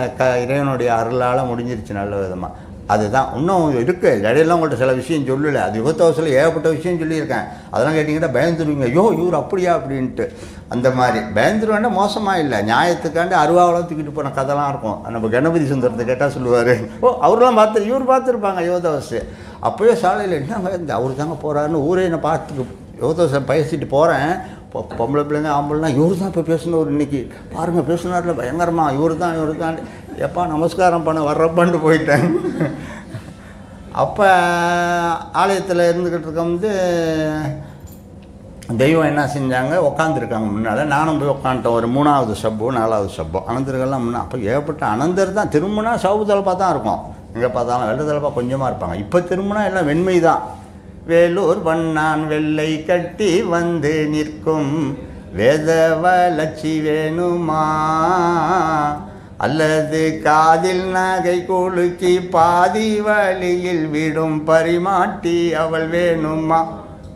இறைவனுடைய அருளால் முடிஞ்சிருச்சு நல்ல விதமாக. அதுதான் இன்னும் இருக்குது, இடையெல்லாம் உங்கள்கிட்ட சில விஷயம் சொல்லலை, அது யுகத்தவசில் ஏகப்பட்ட விஷயம் சொல்லியிருக்கேன். அதெல்லாம் கேட்டிங்கன்னா பயந்துருவீங்க, ஐயோ இவர் அப்படியா அப்படின்ட்டு. அந்த மாதிரி பயந்துருவேன்னா மோசமாக இல்லை, நியாயத்துக்காண்டு அருவாவெல்லாம் தூக்கிட்டு போன கதைலாம் இருக்கும். நம்ம கணபதி சுந்தரத்தை கேட்டால் சொல்லுவார், அவரெல்லாம் இவர் பார்த்துருப்பாங்க யுகத்தவசு. அப்போயே சாலையில் என்னங்க இந்த அவர் தாங்க போகிறாருன்னு ஊரே என்னை பார்த்துக்கு யுகத்தவசை பேசிட்டு போகிறேன். பொம்பளை பிள்ளைங்க ஆம்பளைலாம் இவர் தான் இப்போ பேசினவர், இன்றைக்கி பாருங்கள் பேசினார்ல பயங்கரமாக, இவர் தான் எப்பா நமஸ்காரம் பண்ண வர்றப்பான்ட்டு போயிட்டேன். அப்போ ஆலயத்தில் இருந்துக்கிட்டு இருக்க தெய்வம் என்ன செஞ்சாங்க, உட்காந்துருக்காங்க முன்னால். நானும் போய் உட்காந்துட்டேன், ஒரு 3வது சப்போ 4வது சப்போ அனந்தர்கள்லாம் முன்னே. அப்போ ஏகப்பட்ட அனந்தர் தான். திரும்பினா சவுப்பு தலப்பாக தான் இருக்கும், எங்கே பார்த்தாலும் வெள்ளை தலப்பாக கொஞ்சமாக இருப்பாங்க. இப்போ திரும்பினா எல்லாம் வெண்மை தான். வேலூர் வண்ணான் வெள்ளை கட்டி வந்து நிற்கும் வேதவலட்சி வேணுமா, அல்லது காதில் நகை கொளுக்கி பாதி வழியில் விடும் பரிமாட்டி அவள் வேணுமா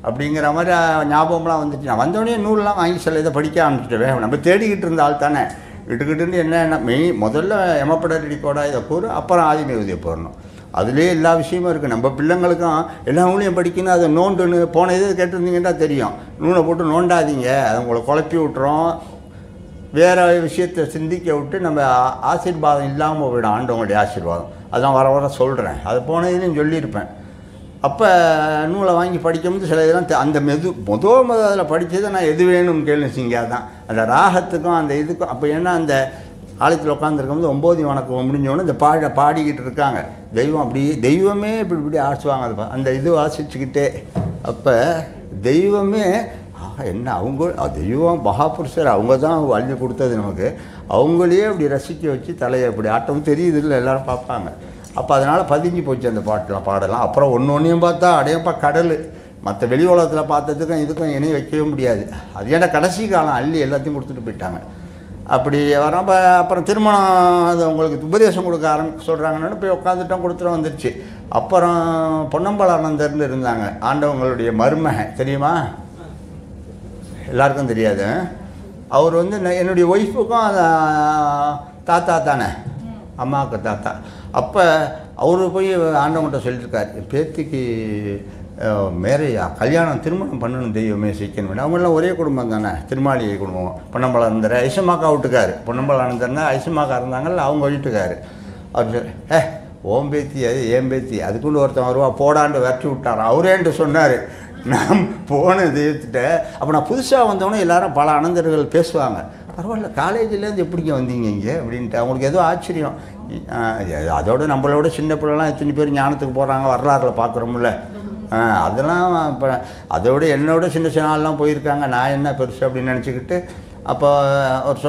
அப்படிங்கிற மாதிரி ஞாபகம்லாம் வந்துச்சு. நான் வந்தோடனே நூல்லாம் வாங்கி சில இதை படிக்க ஆரம்பிச்சிட்டேன். நம்ம தேடிக்கிட்டு இருந்த ஆள் தானே, இட்டுக்கிட்டு என்ன முதல்ல எமப்பட ரெடிக்கோடா இதை கூறு, அப்புறம் ஆதிமேவதியை போடணும். அதுலேயே எல்லா விஷயமும் இருக்குது. நம்ம பிள்ளைங்களுக்கும் எல்லா நூலையும் படிக்கணும், அதை நோண்டுன்னு போன இது கேட்டிருந்தீங்கன்னா தெரியும். நூலை போட்டு நோண்டாதீங்க, அது உங்களை குழப்பி விட்டுறோம், வேறு விஷயத்தை சிந்திக்க விட்டு நம்ம ஆசீர்வாதம் இல்லாமல் போயிடும், ஆண்டவங்களுடைய ஆசீர்வாதம். அதான் வர சொல்கிறேன், அது போன இதுலையும் சொல்லியிருப்பேன். அப்போ நூலை வாங்கி படிக்கும்போது சில இதெல்லாம் அந்த முதல் அதில் படித்ததை நான் எது வேணும்னு கேளுச்சிங்க. அதான் அந்த ராகத்துக்கும் அந்த இதுக்கும். அப்போ ஏன்னா அந்த ஆலயத்தில் உட்காந்துருக்கும்போது 9 வணக்கம் முடிஞ்சோடனே இந்த பாடிக்கிட்டு இருக்காங்க. தெய்வம் அப்படியே தெய்வமே இப்படி ஆசுவாங்க, அந்த இது வாசிச்சுக்கிட்டே. அப்போ தெய்வமே என்ன அவங்க தெய்வம் மகாபுருஷர், அவங்க தான் அள்ளி கொடுத்தது நமக்கு. அவங்களையே அப்படி ரசிக்க வச்சு தலையை அப்படி ஆட்டம் தெரியுது இல்லை, எல்லோரும் பார்ப்பாங்க. அப்போ அதனால் பதிஞ்சு போச்சு அந்த பாடலாம். அப்புறம் ஒன்றையும் பார்த்தா அடையப்பா கடல், மற்ற வெளி உலகத்தில் பார்த்ததுக்கும் இதுக்கும் இணை வைக்கவே முடியாது. அது ஏன்னா கடைசி காலம் அள்ளி எல்லாத்தையும் கொடுத்துட்டு போயிட்டாங்க. அப்படி வரப்போ அப்புறம் திருமணம் அது உங்களுக்கு உபதேசம் கொடுக்க சொல்கிறாங்கன்னு போய் உட்காந்துட்டோம், கொடுத்துட்டு வந்துருச்சு. அப்புறம் பொன்னம்பலானந்தர்னு இருந்தாங்க, ஆண்டவங்களுடைய மருமகன் தெரியுமா, எல்லாருக்கும் தெரியாது. அவர் என்னுடைய ஒய்ஃபுக்கும் தாத்தா தானே, அம்மாவுக்கு தாத்தா. அப்போ அவர் போய் ஆண்டவங்கிட்ட சொல்லியிருக்காரு, பேத்திக்கு கல்யாணம் திருமணம் பண்ணணும் தெய்வமே சீக்கிரம் வேணும். அவங்களாம் ஒரே குடும்பம் தானே, திருமாளிகை குடும்பம். பொன்னம்பலானந்தர் ஐசமாக்கா விட்டுக்காரு, பொன்னம்பலானந்தர்னா ஐசமாக்கா இருந்தாங்கல்ல அவங்க வீட்டுக்காரு. அவர் ஓம் பேத்தி அது ஏன் பேத்தி அதுக்குண்டு ஒருத்தன் வருவா போடாண்டு விரட்டி விட்டாரான். அவரேன்ட்டு சொன்னார். நான் போன தெய்வத்திட்ட அப்போ நான் புதுசாக வந்தவொடனே எல்லாரும் பல அனந்தர்கள் பேசுவாங்க, பரவாயில்ல காலேஜிலேருந்து எப்படிங்க வந்தீங்க இங்கே அப்படின்ட்டு. அவங்களுக்கு ஏதோ ஆச்சரியம். அதோட நம்மளோட சின்ன பிள்ளைலாம் எத்தனை பேர் ஞானத்துக்கு போகிறாங்க, வரலாறுல பார்க்குறோம்ல. அதெல்லாம் இப்போ அதோட என்னோட சின்ன ஆள்லாம் போயிருக்காங்க, நான் என்ன பெருசு அப்படின்னு நினச்சிக்கிட்டு. அப்போ அவர்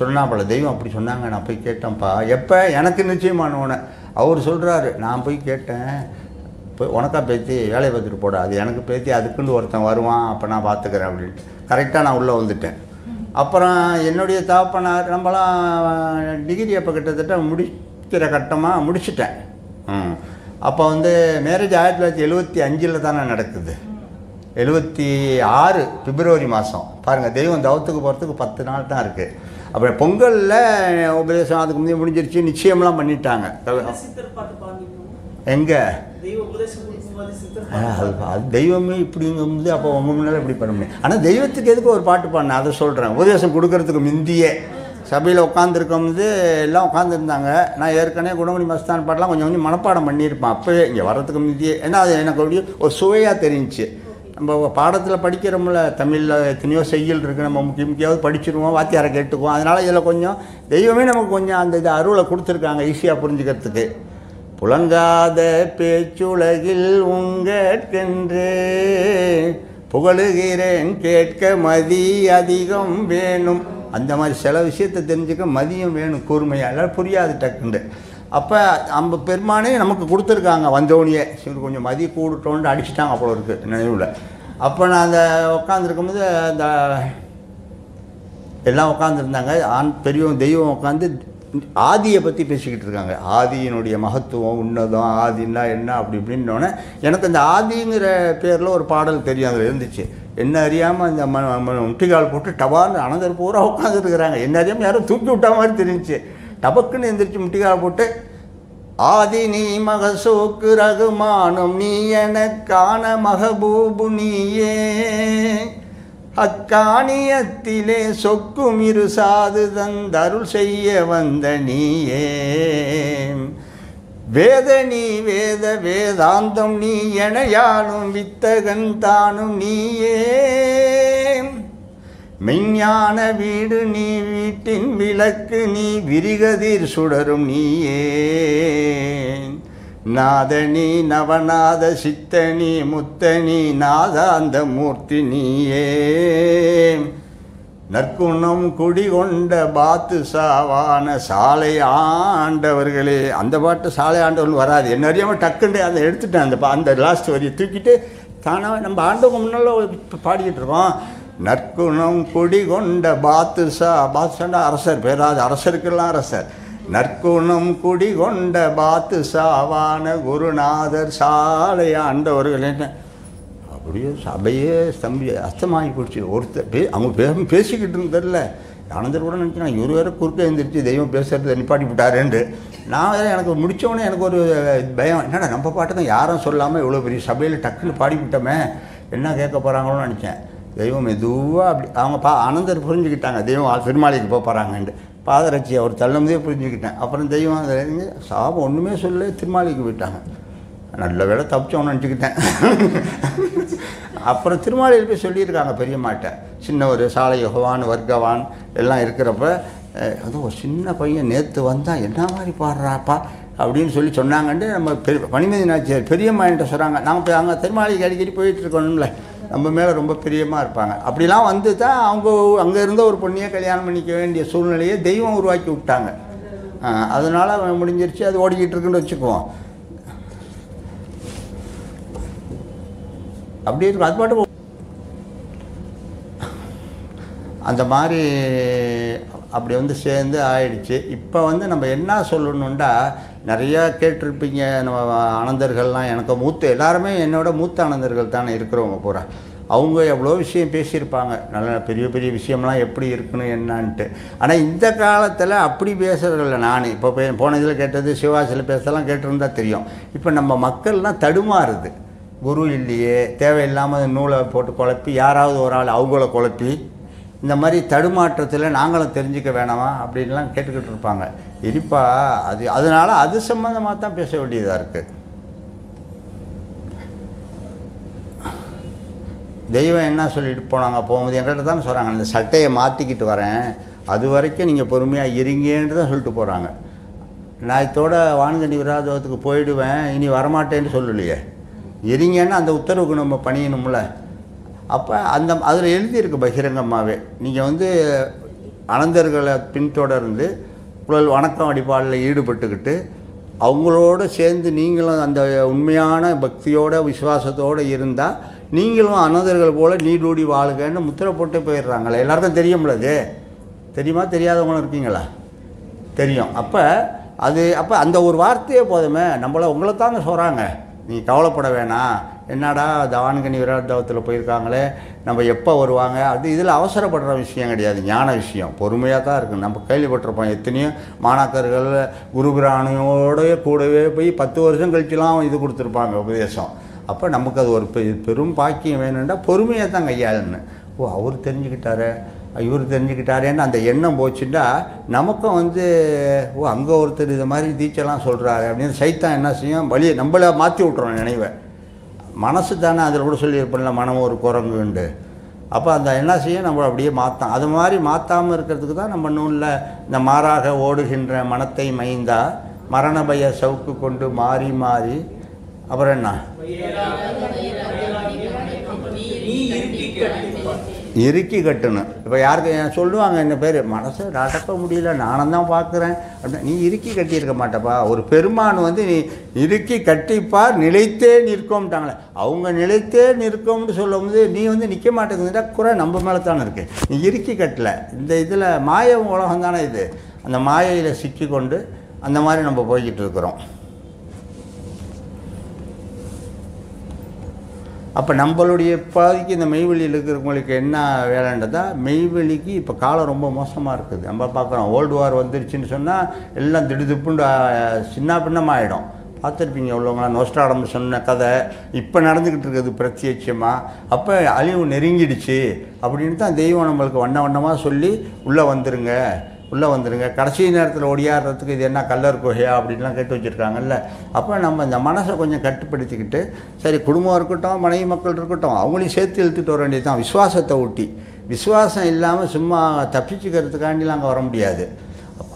சொன்னாப்பல தெய்வம் அப்படி சொன்னாங்க. நான் போய் கேட்டேன்ப்பா, எப்போ எனக்கு நிச்சயமானவனை. அவர் சொல்கிறாரு, நான் போய் கேட்டேன், போய் உனக்கா பேத்தி வேலையை பார்த்துட்டு போட, அது எனக்கு பேத்தி அதுக்குன்னு ஒருத்தன் வருவான், அப்போ நான் பார்த்துக்கிறேன் அப்படின்ட்டு. கரெக்டாக நான் உள்ளே வந்துட்டேன். அப்புறம் என்னுடைய தாப்பனார் நம்மளாம் டிகிரி அப்போ கிட்டத்தட்ட முடிக்கிற கட்டமாக முடிச்சிட்டேன். அப்போ மேரேஜ் 1975 தானே நடக்குது. 76 பிப்ரவரி மாதம். பாருங்கள், தெய்வம் தவத்துக்கு போகிறதுக்கு 10 நாள் தான் இருக்குது. அப்புறம் பொங்கலில் உபதேசம் அதுக்கு முந்தைய முடிஞ்சிருச்சு, நிச்சயம்லாம் பண்ணிட்டாங்க. எங்கே அது தெய்வமே இப்படிங்கும்போது அப்போ உங்கள் முன்னால் இப்படி பண்ண முடியும். ஆனால் தெய்வத்துக்கு எதுக்கு ஒரு பாட்டு பாடினேன் அதை சொல்கிறேன். உபதேசம் கொடுக்கறதுக்கு முந்தியே சபையில் உட்காந்துருக்கும்போது எல்லாம் உட்காந்துருந்தாங்க. நான் ஏற்கனவே குணமணி மஸ்தான் பாட்டெலாம் கொஞ்சம் கொஞ்சம் மனப்பாடம் பண்ணியிருப்பேன் அப்போவே, இங்கே வர்றதுக்கு முந்தியே. ஏன்னா அது எனக்கு அப்படியே ஒரு சுவையாக தெரிஞ்சிச்சு. நம்ம பாடத்தில் படிக்கிறோம்ல, தமிழில் எத்தனையோ செய்யுள் இருக்குது, நம்ம முக்கியமாவது படிச்சிருவோம், வாத்தியாரை கேட்டுக்குவோம். அதனால் இதில் கொஞ்சம் தெய்வமே நமக்கு கொஞ்சம் அந்த இது அருளை கொடுத்துருக்காங்க ஈஸியாக புரிஞ்சுக்கிறதுக்கு. புலங்காத பேச்சுலகில் உங்கென்றே புகழுகிறேன் கேட்க மதி அதிகம் வேணும். அந்த மாதிரி சில விஷயத்தை தெரிஞ்சுக்க மதியம் வேணும், கூர்மையாக, எல்லாம் புரியாது டக்குண்டு. அப்போ நம்ம பெருமானே நமக்கு கொடுத்துருக்காங்க வந்தோடனே. சரி கொஞ்சம் மதி கூடுட்டோன்னு அடிச்சுட்டாங்க அவ்வளோ இருக்குது நினைவில். அப்போ நான் அந்த உட்காந்துருக்கும்போது அந்த எல்லாம் உட்காந்துருந்தாங்க. பெரியவங்க தெய்வம் உட்காந்து ஆதியை பற்றி பேசிக்கிட்டு இருக்காங்க. ஆதியினுடைய மகத்துவம், உன்னதம், ஆதின்னா என்ன அப்படி இப்படின்னோடனே எனக்கு அந்த ஆதிங்கிற பேரில் ஒரு பாடல் தெரியும், அதில் இருந்துச்சு. என்ன அறியாமல் அந்த முட்டிகால் போட்டு டபார்னு அனந்தர் பூரா உட்காந்துருக்குறாங்க. என்ன அறியாமல் யாரும் தூக்கி விட்டா மாதிரி தெரிஞ்சிச்சு. டபக்குன்னு எந்திரிச்சு முட்டிகால் போட்டு, ஆதி நீ மகசோக்கு ரகுமானும் நீ எனக்கான மகபூபு நீயே, அக்காணியத்திலே சொக்கும் இரு சாது தந்தருள் செய்ய வந்த நீயே, வேத நீ வேத வேதாந்தம் நீ எனையானும் வித்தகன் தானும் நீயே, மெஞ்ஞான வீடு நீ வீட்டின் விளக்கு நீ விரிகதிர் சுடரும் நீயே, நாதனி நவநாத சித்தனி முத்தனி நாதாந்த மூர்த்தி நீயே, நற்குணம் குடிகொண்ட பாத்து சாவான சாலை ஆண்டவர்களே. அந்த பாட்டு சாலை ஆண்டவர்கள் வராது, என்ன அறியாமல் டக்குண்டு அதை எடுத்துட்டேன். அந்த லாஸ்ட் வரியை தூக்கிட்டு தானாக நம்ம ஆண்டவங்க முன்னால் பாடிக்கிட்டு இருக்கோம். நற்குணம் குடிகொண்ட பாத்துஷாண்டா அரசர், பேராது அரசருக்கெல்லாம் அரசர். நற்குணம் குடிகொண்ட பாத்துஷாவான குருநாதர் சாலை ஆண்டவர்களே. அப்படியே சபையே அஸ்தமாகி போச்சு. ஒருத்தர் அவங்க பேசிக்கிட்டு இருந்ததில்ல. ஆனந்தர் கூட நினச்சினா இவர் வேறு குறுக்க எழுந்திரிச்சு தெய்வம் பேசுறது நிப்பாட்டி விட்டாருண்டு. நான் வேறு எனக்கு முடித்தவொடனே எனக்கு ஒரு பயம், என்னடா நம்ம பாட்டு தான் யாரும் சொல்லாமல் இவ்வளோ பெரிய சபையில் டக்குன்னு பாடிவிட்டோமே, என்ன கேட்க போகிறாங்களோன்னு நினச்சேன். தெய்வம் மெதுவாக அப்படி அவங்க ஆனந்தர் புரிஞ்சுக்கிட்டாங்க தெய்வம் திருமாலைக்கு போகிறாங்கன்ட்டு. பாதரட்சி அவர் தள்ளும்போதே புரிஞ்சுக்கிட்டேன். அப்புறம் தெய்வம் அதில் சாபம் ஒன்றுமே சொல்ல திருமாலைக்கு போயிட்டாங்க. நல்ல வேலை தப்பிச்சோன்னு நினச்சிக்கிட்டேன். அப்புறம் திருமாலையில் போய் சொல்லியிருக்காங்க பெரியம்மாட்ட, சின்ன ஒரு சாலை யுகவான் வர்க்கவான் எல்லாம் இருக்கிறப்ப, அதுவும் ஒரு சின்ன பையன் நேற்று வந்தால் என்ன மாதிரி பாடுறாப்பா அப்படின்னு சொல்லி சொன்னாங்கன்ட்டு நம்ம பனிமதி நாச்சியார் பெரியம்மா என்கிட்ட சொல்கிறாங்க. நாங்கள் போய் அங்கே திருமாலைக்கு அடிக்கடி போயிட்டு இருக்கணும்ல, நம்ம மேலே ரொம்ப பிரியமாக இருப்பாங்க. அப்படிலாம் வந்து தான் அவங்க அங்கே இருந்த ஒரு பொண்ணையே கல்யாணம் பண்ணிக்க வேண்டிய சூழ்நிலையை தெய்வம் உருவாக்கி விட்டாங்க. அதனால் முடிஞ்சிருச்சு, அது ஓடிக்கிட்டு இருக்குன்னு வச்சுக்குவோம். அப்படி இருக்கும், அது பாட்டு அந்த மாதிரி அப்படி வந்து சேர்ந்து ஆயிடுச்சு. இப்போ வந்து நம்ம என்ன சொல்லணுன்னா, நிறையா கேட்டிருப்பீங்க நம்ம ஆனந்தர்கள்லாம், எனக்கு எல்லாருமே என்னோட மூத்த ஆனந்தர்கள் தானே இருக்கிறவங்க பூரா. அவங்க எவ்வளோ விஷயம் பேசியிருப்பாங்க, நல்ல பெரிய பெரிய விஷயம்லாம் எப்படி இருக்கணும் என்னான்ட்டு. ஆனால் இந்த காலத்தில் அப்படி பேசுகிறதில்ல. நான் இப்போ போன இதில் கேட்டது சிவாசியில் பேசலாம் கேட்டிருந்தா தெரியும். இப்போ நம்ம மக்கள்லாம் தடுமாறுது. குரு இல்லையே, தேவையில்லாமல் நூலை போட்டு குழப்பி யாராவது ஒரு ஆள் அவங்கள குழப்பி இந்த மாதிரி தடுமாற்றத்தில் நாங்களும் தெரிஞ்சுக்க வேணாமா அப்படின்லாம் கேட்டுக்கிட்டு இருப்பாங்க. இருப்பா அதனால் அது சம்மந்தமாக தான் பேச வேண்டியதாக இருக்குது. தெய்வம் என்ன சொல்லிட்டு போனாங்க போகும்போது என்கிட்ட தானே சொல்கிறாங்க, அந்த சட்டையை மாற்றிக்கிட்டு வரேன், அது வரைக்கும் நீங்கள் பொறுமையாக இருங்கன்னு தான் சொல்லிட்டு போகிறாங்க. நான் இதோட வான்கண்டி விராதத்துக்கு போயிடுவேன், இனி வரமாட்டேன்னு சொல்லலையே, இருங்கன்னு அந்த உத்தரவுக்கு நம்ம பணியணும்ல. அப்போ அதில் எழுதியிருக்கு பகிரங்கமாகவே, நீங்கள் வந்து அனந்தர்களை பின்தொடர்ந்து குழல் வணக்கம் வழிபாடில் ஈடுபட்டுக்கிட்டு அவங்களோட சேர்ந்து நீங்களும் அந்த உண்மையான பக்தியோட விசுவாசத்தோடு இருந்தால் நீங்களும் அனந்தர்கள் போல் நீடூடி வாழுகன்னு முத்திரை போட்டு போயிடுறாங்களே. எல்லாருக்கும் தெரியும்ல, அது தெரியுமா? தெரியாதவங்களும் இருக்கீங்களா? தெரியும். அப்போ அந்த ஒரு வார்த்தையே போதுமே, உங்களை தாங்க சொல்கிறாங்க, நீ கவலைப்பட வேணாம், என்னடா தாவன்கனி விராட்டவத்தில் போயிருக்காங்களே, நம்ம எப்போ வருவாங்க, அது இதில் அவசரப்படுற விஷயம் கிடையாது, ஞான விஷயம், பொறுமையாக தான் இருக்குது. நம்ம கேள்விப்பட்டிருப்போம் எத்தனையோ மாணாக்கர்கள் குருபிராணியோடய கூடவே போய் 10 வருஷம் கழிச்சுலாம் இது கொடுத்துருப்பாங்க உபதேசம். அப்போ நமக்கு அது ஒரு பெரும் பாக்கியம் வேணும்னா பொறுமையாக தான் கையாளணும். ஓ அவர் தெரிஞ்சுக்கிட்டாரு, இவர் தெரிஞ்சுக்கிட்டாரேன்னு அந்த எண்ணம் போச்சுட்டா நமக்கும் வந்து ஓ அங்கே ஒருத்தர் இது மாதிரி தீச்செல்லாம் சொல்கிறாரு அப்படின்னு சைத்தான் என்ன செய்யும், வழியை நம்மளை மாற்றி விட்றோம் நினைவை. மனசு தானே அதில் கூட சொல்லியிருப்போம்ல, மனம் ஒரு குரங்குண்டு. அப்போ அந்த என்ன செய்யும், நம்ம அப்படியே மாற்றோம். அது மாதிரி மாற்றாமல் இருக்கிறதுக்கு தான் நம்ம நூலில் இந்த மாறாக ஓடுகின்ற மனத்தை மைந்தா மரண பய சவுக்கு கொண்டு மாறி மாறி, அப்புறம் என்ன இறுக்கி கட்டணும். இப்போ யாருக்கு சொல்லுவாங்க என்ன பேர் மனசை நடக்க முடியல நானும் தான் பார்க்குறேன் அப்படின்னா, நீ இறுக்கி கட்டியிருக்க மாட்டப்பா. ஒரு பெருமான் வந்து நீ இறுக்கி கட்டிப்பார் நிலைத்தே நிற்கும்ட்டாங்களே, அவங்க நிலைத்தே நிற்கும்னு சொல்லும்போது நீ வந்து நிற்க மாட்டேங்குதுன்னா குறை நம்ம மேலே தானே இருக்குது. நீ இறுக்கி கட்டலை. இந்த இதில் மாய உலகம் தானே இது, அந்த மாயையில் சிக்கி கொண்டு அந்த மாதிரி நம்ம போய்கிட்டு இருக்கிறோம். அப்போ நம்மளுடைய பாதிக்கு இந்த மெய்வெளியில் இருக்கிறவங்களுக்கு என்ன வேலைன்றதா, மெய்வெளிக்கு இப்போ காலம் ரொம்ப மோசமாக இருக்குது. நம்ம பார்க்குறோம் வேர்ல்டு வார் வந்துருச்சுன்னு சொன்னால் எல்லாம் திடுதிப்புண்டு சின்ன பின்னமாகிடும். பார்த்துருப்பீங்க உள்ளவங்களாம், நோஸ்ட்ராடம்ஸ் சொன்ன கதை இப்போ நடந்துக்கிட்டு இருக்குது பிரத்யட்சமாக. அப்போ அழிவு நெருங்கிடுச்சு அப்படின்னு தான் தெய்வம் நம்மளுக்கு வண்ண வண்ணமாக சொல்லி உள்ளே வந்துருங்க கடைசி நேரத்தில் ஒடியாடுறதுக்கு இது என்ன கல்லர் குகையா அப்படின்லாம் கேட்டு வச்சுருக்காங்கல்ல. அப்போ நம்ம இந்த மனசை கொஞ்சம் கட்டுப்படுத்திக்கிட்டு, சரி குடும்பம் இருக்கட்டும், மனைவி மக்கள் இருக்கட்டும், அவங்களையும் சேர்த்து இழுத்துட்டு வர வேண்டியது தான். விசுவாசத்தை ஊட்டி, விசுவாசம் இல்லாமல் சும்மா தப்பிச்சுக்கிறதுக்காண்டிலாம் அங்கே வர முடியாது.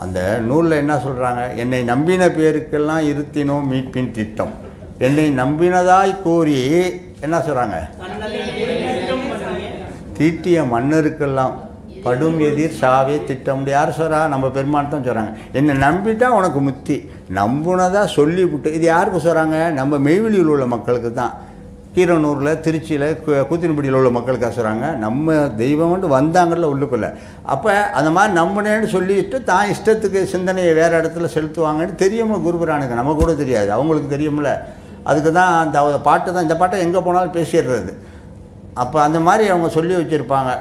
அந்த நூலில் என்ன சொல்கிறாங்க, என்னை நம்பின பேருக்கெல்லாம் இருத்தினோம் மீட்பின் திட்டம், என்னை நம்பினதாய் கூறி என்ன சொல்கிறாங்க, தீட்டிய மன்னருக்கெல்லாம் படும் எதிர் சாவே திட்டம். யார் சொல்கிறா, நம்ம பெருமான் தான் சொல்கிறாங்க. என்னை நம்பிட்டா உனக்கு முத்தி, நம்புனதாக சொல்லிவிட்டு. இது யாருக்கு சொல்கிறாங்க, நம்ம மெய்வெளியில் உள்ள மக்களுக்கு தான். கீரனூரில், திருச்சியில், கூத்தின்படியில் உள்ள மக்களுக்காக சொல்கிறாங்க. நம்ம தெய்வம் வந்து வந்தாங்கல்ல உள்ளுக்குள்ளே. அப்போ அந்த மாதிரி நம்பினேன்னு சொல்லிட்டு தான் இஷ்டத்துக்கு சிந்தனையை வேறு இடத்துல செலுத்துவாங்கன்னு தெரியுமா குருபுரானுக்கு, நம்ம கூட தெரியாது, அவங்களுக்கு தெரியுமில்ல. அதுக்கு தான் அந்த பாட்டு தான், இந்த பாட்டை எங்கே போனாலும் பேசிடுறது. அப்போ அந்த மாதிரி அவங்க சொல்லி வச்சுருப்பாங்க.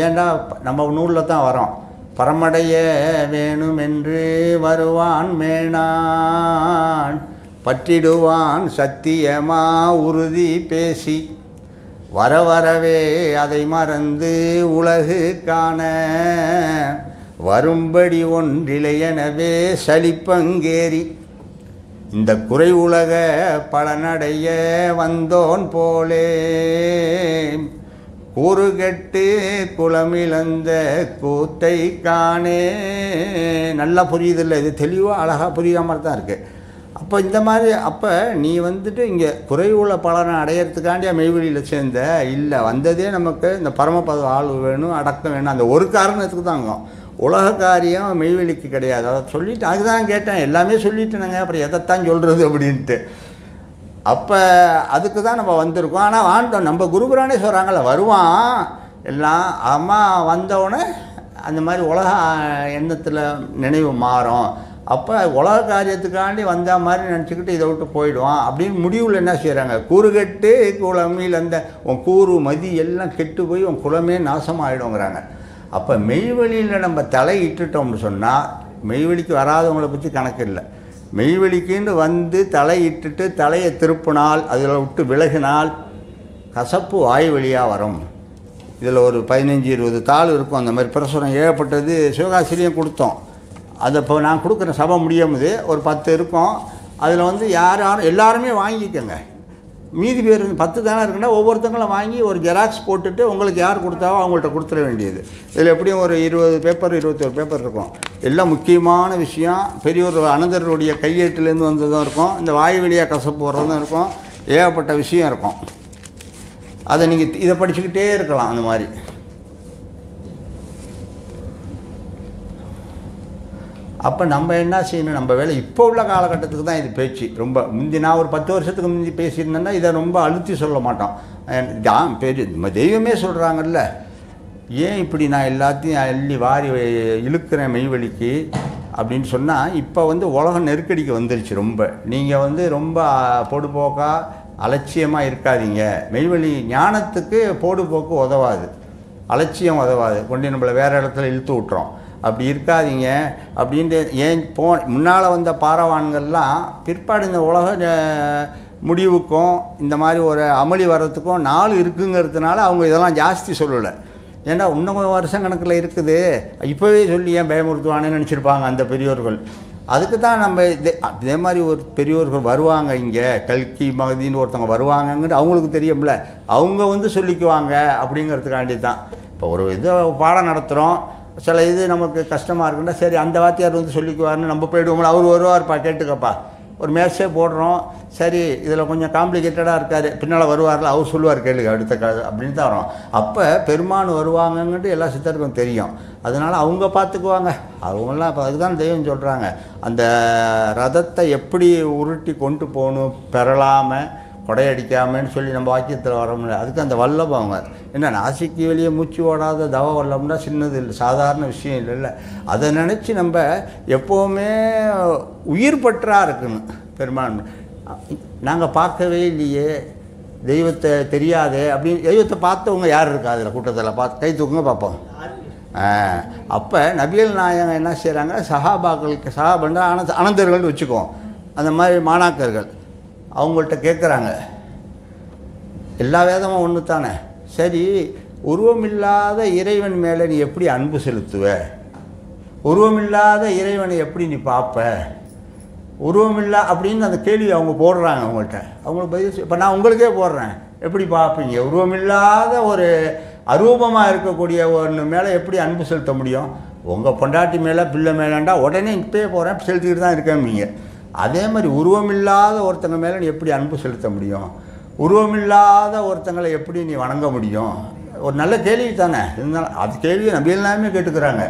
ஏண்டா நம்ம நூலில் தான் வரோம், பரமடைய வேணும் என்று வருவான் மேனான், பற்றிடுவான் சத்தியமா உறுதி பேசி, வர வரவே அதை மறந்து உலகு காண, வரும்படி ஒன்றிலையெனவே சலிப்பங்கேறி, இந்த குறை உலக பலனடைய வந்தோன் போலே, கூறுகெட்டு குளமிழந்த கூத்தை காணே. நல்லா புரியுதில்லை, இது தெளிவாக அழகாக புரியுற மாதிரி தான் இருக்குது. அப்போ இந்த மாதிரி அப்போ நீ வந்துட்டு இங்கே குறை உள்ள பலனை அடையிறதுக்காண்டியா மெய்வெளியில் சேர்ந்த இல்லை, வந்ததே நமக்கு இந்த பரமபத ஆள் வேணும், அடக்கம் வேணும், அந்த ஒரு காரணத்துக்கு தாங்க. உலக காரியம் மெய்வெளிக்கு கிடையாது. அதை சொல்லிவிட்டு அதுதான் கேட்டேன், எல்லாமே சொல்லிட்டேனுங்க, அப்புறம் எதைத்தான் சொல்கிறது அப்படின்ட்டு. அப்போ அதுக்கு தான் நம்ம வந்திருக்கோம். ஆனால் வாழ்ந்தோம், நம்ம குருபுரானே சொல்கிறாங்கல்ல, வருவான் எல்லாம் அம்மா வந்தவுடனே அந்த மாதிரி உலக எண்ணத்தில் நினைவு மாறும். அப்போ உலக காரியத்துக்காண்டி வந்த மாதிரி நினச்சிக்கிட்டு இதை விட்டு போயிடுவான் அப்படின்னு முடிவில் என்ன செய்கிறாங்க, கூறுகட்டு குளமில் அந்த உன் கூறு மதி எல்லாம் கெட்டு போய் உன் குலமே நாசமாகிடுங்கிறாங்க. அப்போ மெய்வெளியில் நம்ம தலை இட்டுட்டோம்னு சொன்னால், மெய்வெளிக்கு வராதவங்களை பற்றி கணக்கு இல்லை, மெய்வெளிக்குன்னு வந்து தலை இட்டுட்டு தலையை திருப்பினால், அதில் விட்டு விலகினால் கசப்பு வாய் வழியாக வரும். இதில் ஒரு 15-20 தாள் இருக்கும். அந்த மாதிரி பிரசுரம் ஏகப்பட்டது சிவகாசிலையும் கொடுத்தோம். அதை இப்போ நான் கொடுக்குற சபை முடியும்போது ஒரு 10 இருக்கும். அதில் வந்து யாரும் எல்லாருமே வாங்கிக்கோங்க. மீதி பேர் 10 தானே இருக்குன்னா ஒவ்வொருத்தங்களும் வாங்கி ஒரு ஜெராக்ஸ் போட்டுட்டு உங்களுக்கு யார் கொடுத்தாவோ அவங்கள்ட்ட கொடுத்துட வேண்டியது. இதில் எப்படியும் ஒரு 20 பேப்பர் 21 பேப்பர் இருக்கும். எல்லாம் முக்கியமான விஷயம், பெரியோர் அனந்தருடைய கையேட்டிலேருந்து வந்ததும் இருக்கும், இந்த வாய் வழியாக கசப்பு வர்றதும் இருக்கும், ஏகப்பட்ட விஷயம் இருக்கும். அதை நீங்கள் இதை படிச்சுக்கிட்டே இருக்கலாம். அந்த மாதிரி அப்போ நம்ம என்ன செய்யணும், நம்ம வேலை இப்போ உள்ள காலகட்டத்துக்கு தான் இது பேச்சு. ரொம்ப முந்தி நான் ஒரு 10 வருஷத்துக்கு முந்தி பேசியிருந்தேன்னா இதை ரொம்ப அழுத்தி சொல்ல மாட்டோம். நம்ம தெய்வமே சொல்கிறாங்கல்ல, ஏன் இப்படி நான் எல்லாத்தையும் அள்ளி வாரி இழுக்கிறேன் மெய்வெளிக்கு அப்படின்னு சொன்னால், இப்போ வந்து உலக நெருக்கடிக்கு வந்துருச்சு ரொம்ப. நீங்கள் வந்து ரொம்ப பொடுபோக்காக அலட்சியமாக இருக்காதீங்க. மெய்வழி ஞானத்துக்கு போடுபோக்கு உதவாது, அலட்சியம் உதவாது, கொண்டு நம்மளை வேறு இடத்துல இழுத்து விட்டுறோம். அப்படி இருக்காதீங்க அப்படின்ட்டு. ஏன் முன்னால் வந்த பாரவான்கள்லாம் பிற்பாடு இந்த உலக முடிவுக்கும் இந்த மாதிரி ஒரு அமளி வர்றதுக்கும் நாள் இருக்குங்கிறதுனால அவங்க இதெல்லாம் ஜாஸ்தி சொல்லலை. ஏன்னா இன்னும் வருஷம் கணக்கில் இருக்குது, இப்போவே சொல்லி ஏன் பயமுறுத்துவானேன்னு நினச்சிருப்பாங்க அந்த பெரியோர்கள். அதுக்கு தான் நம்ம இதே மாதிரி ஒரு பெரியோர்கள் வருவாங்க, இங்கே கல்கி மகதின்னு ஒருத்தவங்க வருவாங்கங்கிட்டு அவங்களுக்கு தெரியும்ல, அவங்க சொல்லிக்குவாங்க அப்படிங்கிறதுக்காண்டி தான். இப்போ ஒரு இது பாடம் நடத்துகிறோம், சில இது நமக்கு கஷ்டமாக இருக்குன்னா சரி அந்த வாத்தியார் சொல்லிக்குவார்னு நம்ம போய்டுவோம்ல. அவர் வருவார்ப்பா கேட்டுக்கப்பா, ஒரு மேட்ச்சே போடுறோம், சரி இதில் கொஞ்சம் காம்ப்ளிகேட்டடாக இருக்கார், பின்னால் வருவார்ல அவர் சொல்லுவார் கேளுங்க அடுத்த அப்படின்னு தான் வரும். அப்போ பெருமான் வருவாங்கன்ட்டு எல்லா சித்தருக்கும் தெரியும், அதனால் அவங்க பார்த்துக்குவாங்க. அவங்களாம் இப்போ அதுதான் தெய்வம் சொல்கிறாங்க, அந்த ரதத்தை எப்படி உருட்டி கொண்டு போகணும் பெறலாமல் கொடையடிக்காமன்னு சொல்லி நம்ம வாக்கியத்தில் வர முடியாது. அதுக்கு அந்த வல்லபம் அவங்க என்ன நாசிக்கு வெளியே மூச்சு ஓடாத தவ வல்லம்னா சின்னது இல்லை, சாதாரண விஷயம் இல்லைல்ல. அதை நினச்சி நம்ம எப்போவுமே உயிர் பற்றாக இருக்கணும். பெருமான் நாங்கள் பார்க்கவே இல்லையே, தெய்வத்தை தெரியாதே அப்படின்னு, தெய்வத்தை பார்த்தவங்க யார் இருக்கா அதில் கூட்டத்தில் பார்த்து கை தூக்குங்க பார்ப்போம். அப்போ நபிகள் நாயகம் என்ன செய்கிறாங்க, சஹாபாக்களுக்கு சஹாபண்டா அனந்தர்கள்னு வச்சுக்குவோம், அந்த மாதிரி மாணாக்கர்கள் அவங்கள்ட்ட கேட்குறாங்க, எல்லா வேதமும் ஒன்று தானே, சரி உருவமில்லாத இறைவன் மேலே நீ எப்படி அன்பு செலுத்துவ, உருவமில்லாத இறைவனை எப்படி நீ பார்ப்ப, உருவமில்லா அப்படின்னு அந்த கேள்வி அவங்க போடுறாங்க அவங்கள்ட்ட. அவங்களுக்கு பதில் இப்போ நான் உங்களுக்கே போடுறேன், எப்படி பார்ப்பீங்க, உருவமில்லாத ஒரு அரூபமாக இருக்கக்கூடிய ஒன்று மேலே எப்படி அன்பு செலுத்த முடியும்? உங்கள் பொண்டாட்டி மேலே பிள்ளை மேலேண்டா உடனே இப்போயே போகிறேன் செலுத்திக்கிட்டு தான் இருக்கேன்பீங்க. அதே மாதிரி உருவமில்லாத ஒருத்தங்க மேலே நீ எப்படி அன்பு செலுத்த முடியும், உருவமில்லாத ஒருத்தங்களை எப்படி நீ வணங்க முடியும்? ஒரு நல்ல கேள்வி தானே. இருந்தாலும் அது கேள்வியை நபி எல்லாமே கேட்டுக்கிறாங்க.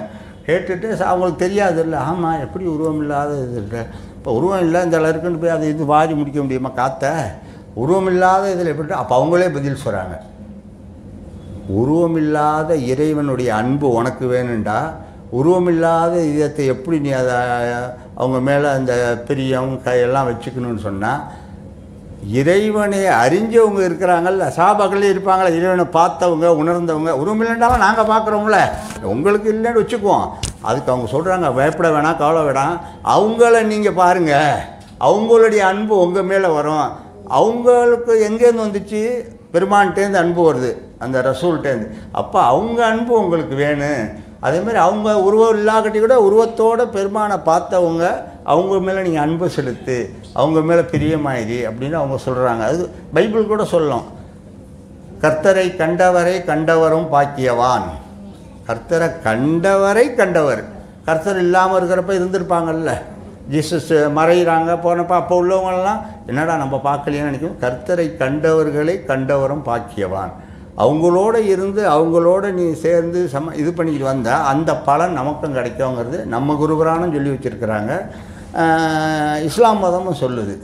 கேட்டுட்டு அவங்களுக்கு தெரியாது இல்லை, ஆமாம் எப்படி உருவம் இல்லாத இது இருக்கு, இப்போ உருவம் இல்லை இந்த இருக்குன்னு போய் அதை இது வாரி முடிக்க முடியுமா காத்த, உருவம் இல்லாத இதில் எப்படி? அப்போ அவங்களே பதில் சொல்கிறாங்க, உருவமில்லாத இறைவனுடைய அன்பு உனக்கு வேணுண்டா உருவமில்லாத இதத்தை எப்படி நீ அதை அவங்க மேலே அந்த பிரியம் கையெல்லாம் வச்சுக்கணும்னு சொன்னால், இறைவனை அறிஞ்சவங்க இருக்கிறாங்கல்ல, சாபாக்களே இருப்பாங்களே, இறைவனை பார்த்தவங்க உணர்ந்தவங்க, உருவமில்லைண்டாலும் நாங்கள் பார்க்குறோம்ல, உங்களுக்கு இல்லைன்னு வச்சுக்குவோம். அதுக்கு அவங்க சொல்கிறாங்க, பயப்பட வேணாம் கவலை வேணாம், அவங்கள நீங்கள் பாருங்கள், அவங்களுடைய அன்பு உங்கள் மேலே வரும். அவங்களுக்கு எங்கேருந்து வந்துச்சு, பெருமான்கிட்டேருந்து அன்பு வருது, அந்த ரசூல்கிட்டேருந்து. அப்போ அவங்க அன்பு உங்களுக்கு வேணும். அதேமாதிரி அவங்க உருவம் இல்லாக்கட்டி கூட உருவத்தோடு பெருமானை பார்த்தவங்க, அவங்க மேலே நீங்கள் அன்பு செலுத்து, அவங்க மேலே பிரியமாயிரி அப்படின்னு அவங்க சொல்கிறாங்க. அது பைபிள் கூட சொல்லும், கர்த்தரை கண்டவரை கண்டவரும் பாக்கியவான். கர்த்தரை கண்டவரை கண்டவர், கர்த்தர் இல்லாமல் இருக்கிறப்ப இருந்திருப்பாங்கல்ல, ஜீசஸ் மறைகிறாங்க போனப்போ அப்போ உள்ளவங்களெலாம் என்னடா நம்ம பார்க்கலையேன்னு நினைக்கும். கர்த்தரை கண்டவர்களை கண்டவரும் பாக்கியவான். அவங்களோட இருந்து அவங்களோட நீ சேர்ந்து இது பண்ணிக்கிட்டு வந்தால் அந்த பலன் நமக்கும் கிடைக்குங்கிறது நம்ம குருபுராணம் சொல்லி வச்சுருக்கிறாங்க, இஸ்லாம் மதமும் சொல்லுது.